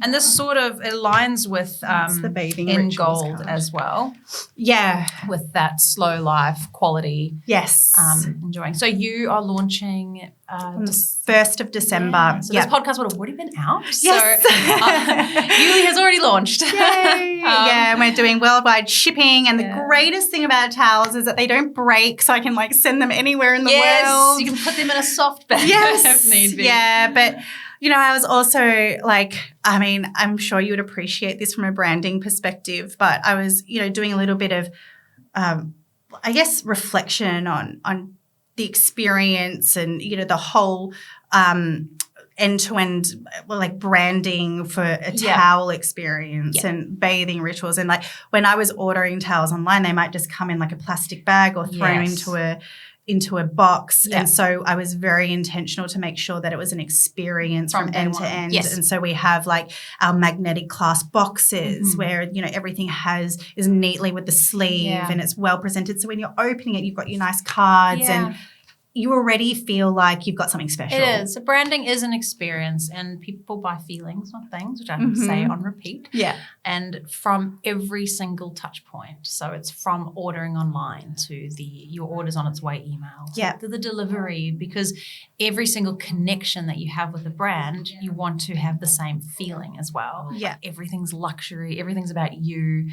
And this sort of aligns with the bathing in gold card as well. Yeah. With that slow life quality. Yes. Enjoying. So you are launching on the 1st of December. Yeah. So this podcast would have already been out. Yes. So Yuli has already launched. Yay. And we're doing worldwide shipping. And the greatest thing about towels is that they don't break, so I can like send them anywhere in the world. Yes, you can put them in a soft bag if need be. Yeah, but I was also like, I'm sure you would appreciate this from a branding perspective, but I was, doing a little bit of, reflection on the experience and, the whole end-to-end like branding for a towel experience and bathing rituals. And like when I was ordering towels online, they might just come in like a plastic bag or thrown into a box. And so I was very intentional to make sure that it was an experience from end to end. Yes. And so we have like our magnetic clasp boxes where, everything is neatly with the sleeve and it's well presented. So when you're opening it, you've got your nice cards and you already feel like you've got something special. It is. So branding is an experience and people buy feelings, not things, which I can say on repeat. Yeah. And from every single touch point. So it's from ordering online to your orders on its way email to the delivery, because every single connection that you have with a brand, you want to have the same feeling as well. Yeah. Like everything's luxury. Everything's about you.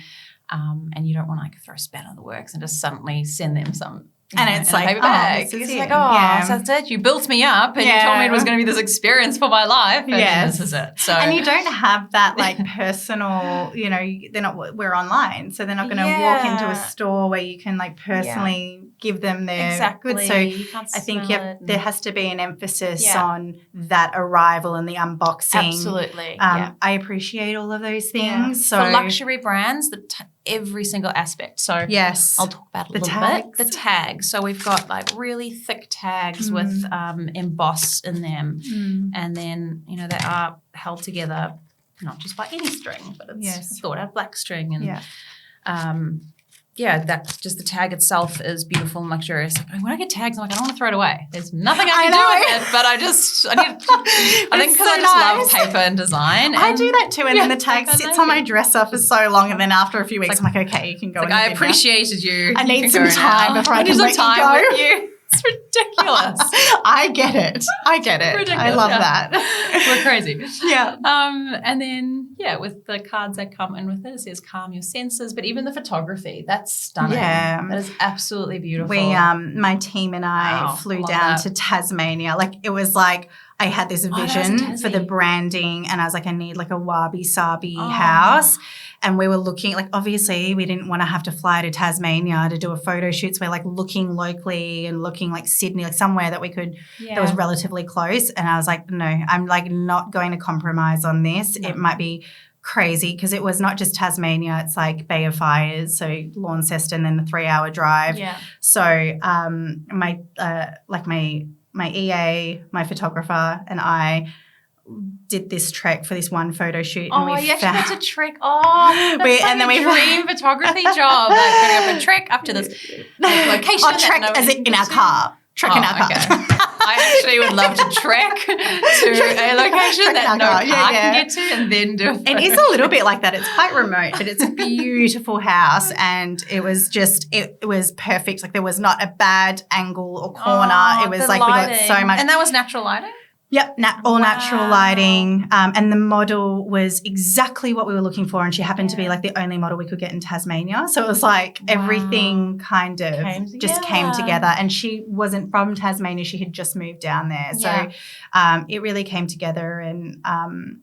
And you don't want to like throw a spanner in the works and just suddenly send them some it's like, paper bag. It's like, so that's it. You built me up and you told me it was going to be this experience for my life. And this is it. So, and you don't have that like personal, we're online. So they're not going to walk into a store where you can like personally give them their goods. So I think there has to be an emphasis on that arrival and the unboxing. Absolutely. I appreciate all of those things. Yeah. So for luxury brands, every single aspect. So I'll talk about it a little bit. The tags. So we've got like really thick tags with embossed in them. And then, they are held together not just by any string, but it's thought out black string. And that's just the tag itself is beautiful and luxurious. Like, when I get tags, I'm like, I don't want to throw it away. There's nothing I can do with it, but I think because I just love paper and design. And I do that too, and then the tag sits on my dresser for so long, and then after a few weeks, I'm like, okay, you can go. I appreciated you. I need some time before I can let you go. With you. It's ridiculous. I get it. Ridiculous. I love that. We're crazy. Yeah. And then, with the cards that come in with it says calm your senses, but even the photography, that's stunning. Yeah. That is absolutely beautiful. We, my team and I flew down to Tasmania. Like, it was like, I had this vision for the branding and I was like, I need like a wabi-sabi house. And we were looking, like, obviously we didn't want to have to fly to Tasmania to do a photo shoot. So we're like looking locally and looking like Sydney, like somewhere that we could, that was relatively close. And I was like, no, I'm like not going to compromise on this. No. It might be crazy because it was not just Tasmania. It's like Bay of Fires, so Launceston, then the 3-hour drive. Yeah. So my EA, my photographer, and I did this trek for this one photo shoot. Oh, and you actually got to trek. Oh, that's a dream photography job. Like going up a trek up to this location. Trek as in our car. Trek in our car. Okay. I actually would love to trek to a location that no car can get to and then do it. It is a little bit like that. It's quite remote, but it's a beautiful house, and it was just it was perfect. Like there was not a bad angle or corner. It was like lighting. We got so much. And that was natural lighting? Yep, all natural lighting, and the model was exactly what we were looking for, and she happened to be like the only model we could get in Tasmania. So it was like everything kind of came together, and she wasn't from Tasmania. She had just moved down there. So it really came together, and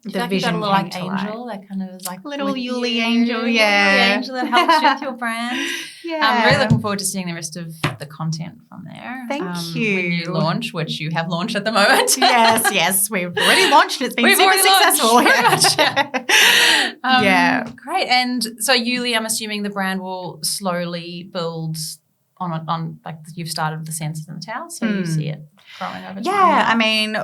the vision came like to angel life. That kind of was like little Yuli angel, Yuli angel that helps you with your brand. I'm really looking forward to seeing the rest of the content from there. Thank you. When you launch, which you have launched at the moment. Yes, we've already launched. It's been super successful. Great. And so Yuli, I'm assuming the brand will slowly build on like you've started with the senses and the towels, so you see it growing over time. Yeah, I mean,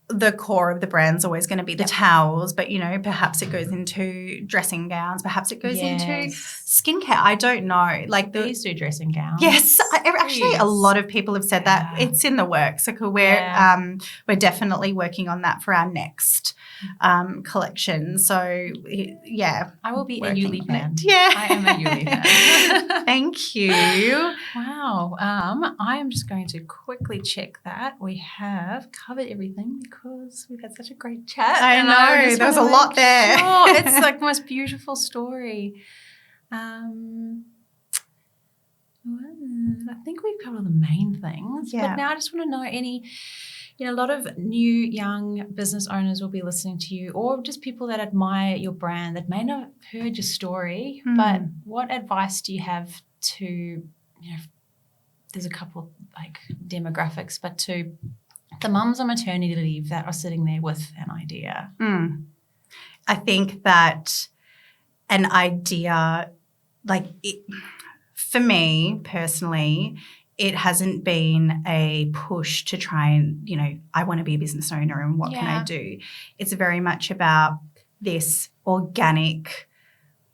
the core of the brand's always going to be the towels, but, perhaps it goes into dressing gowns. Perhaps it goes into skincare. I don't know. Like these do dressing gowns. Yes. Actually, a lot of people have said that. It's in the works. Like we're definitely working on that for our next collection. So, I will be a Yuli fan. Yeah. I am a Yuli fan. Thank you. Wow. I am just going to quickly check that we have covered everything because we've had such a great chat. I know. There was a lot there. It's like the most beautiful story. I think we've covered all the main things. Yeah. But now I just want to know a lot of new young business owners will be listening to you, or just people that admire your brand that may not have heard your story, but what advice do you have to, there's a couple like demographics, but to the mums on maternity leave that are sitting there with an idea? I think that an idea, for me personally, it hasn't been a push to try and, I want to be a business owner and what can I do? It's very much about this organic,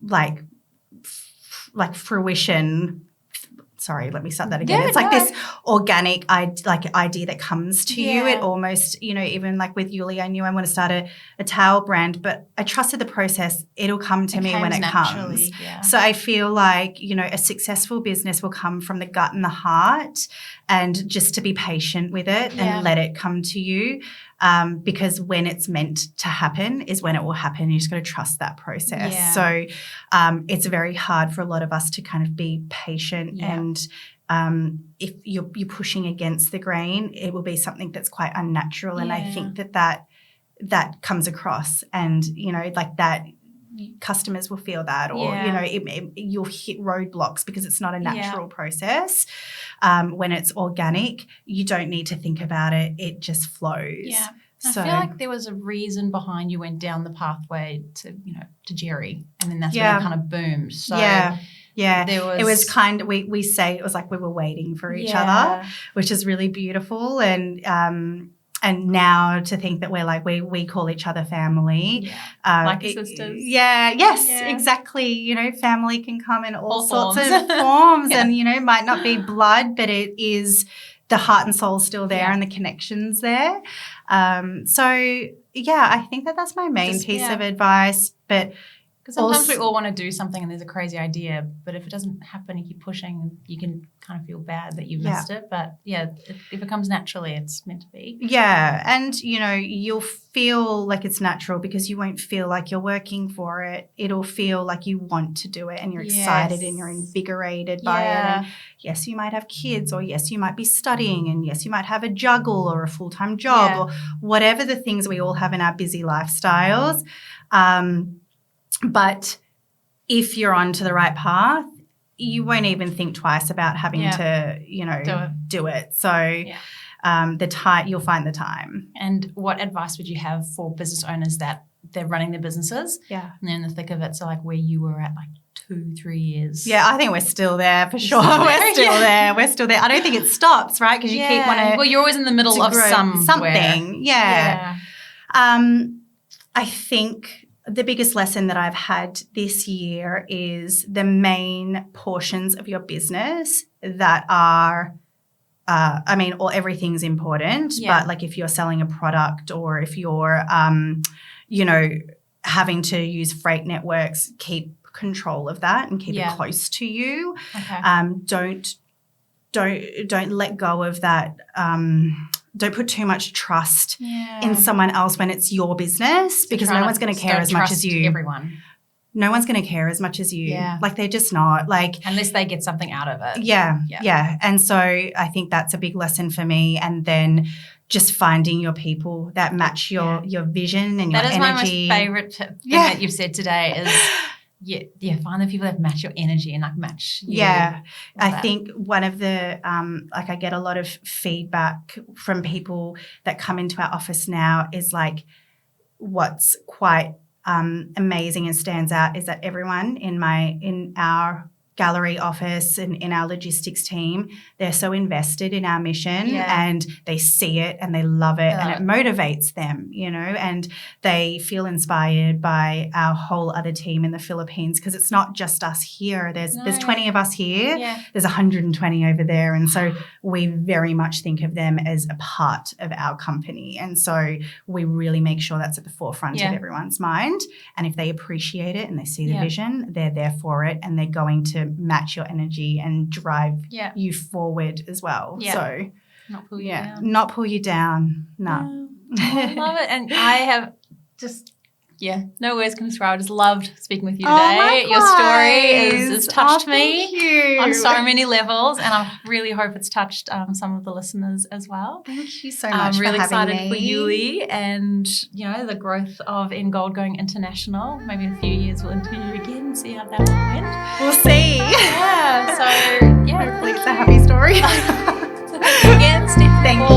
like fruition. Sorry, let me start that again. It's like this organic idea that comes to you. It almost, even like with Yuli, I knew I want to start a towel brand, but I trusted the process. It'll come to me when it comes. Yeah. So I feel like, a successful business will come from the gut and the heart, and just to be patient with it and let it come to you. Because when it's meant to happen is when it will happen. You just got to trust that process. Yeah. So it's very hard for a lot of us to kind of be patient and if you're pushing against the grain, it will be something that's quite unnatural. And I think that comes across, and, that customers will feel that, or, you'll hit roadblocks because it's not a natural process. When it's organic, you don't need to think about it. It just flows. Yeah. So, I feel like there was a reason behind you went down the pathway to Jerry, and then that's when it kind of boomed. So it was kind of, we say it was like we were waiting for each other, which is really beautiful. And now to think that we're like, we call each other family. Like sisters. Exactly. Family can come in all sorts of forms and, might not be blood, but it is the heart and soul still there and the connections there. I think that's my main piece of advice. But because sometimes we all want to do something and there's a crazy idea, but if it doesn't happen, you keep pushing, you can kind of feel bad that you missed it. But if it comes naturally, it's meant to be. Yeah. And, you'll feel like it's natural because you won't feel like you're working for it. It'll feel like you want to do it and you're excited and you're invigorated by it. And yes, you might have kids, or yes, you might be studying, and yes, you might have a juggle or a full-time job or whatever the things we all have in our busy lifestyles. But if you're onto the right path, you won't even think twice about having to, do it. So you'll find the time. And what advice would you have for business owners that they're running their businesses? Yeah. And they're in the thick of it. So like where you were at 2-3 years. Yeah, I think we're still there for sure. We're still there. I don't think it stops, right? Because you keep wanting. Well, you're always in the middle of something. Yeah. I think the biggest lesson that I've had this year is the main portions of your business that are or everything's important, but like if you're selling a product or if you're, having to use freight networks, keep control of that and keep it close to you. Okay. Don't let go of that. Don't put too much trust in someone else when it's your business, because no one's going to care as much as you. Everyone. No one's going to care as much as you. Yeah. Like they're just not. Like unless they get something out of it. Yeah. And so I think that's a big lesson for me. And then just finding your people that match your vision and your energy. That is my most favourite thing that you've said today is find the people that match your energy and like match you. Yeah. I think one of the I get a lot of feedback from people that come into our office now is like what's quite amazing and stands out is that everyone in our gallery office and in our logistics team, they're so invested in our mission and they see it and they love it and it motivates them, and they feel inspired by our whole other team in the Philippines, because it's not just us here. There's 20 of us here. Yeah. There's 120 over there. And so we very much think of them as a part of our company. And so we really make sure that's at the forefront of everyone's mind. And if they appreciate it and they see the vision, they're there for it and they're going to match your energy and drive you forward as well. Yeah. So not pull you down. Not pull you down. No. I love it. And I have just no words can describe. I just loved speaking with you today. Your story has touched me on so many levels, and I really hope it's touched some of the listeners as well. Thank you so much. I'm really excited me. for Yuli and the growth of In Gold going international. Maybe in a few years we'll interview you again and see how that all went. We'll see. Yeah. So hopefully it's a happy story. Again, Steffanie Ball.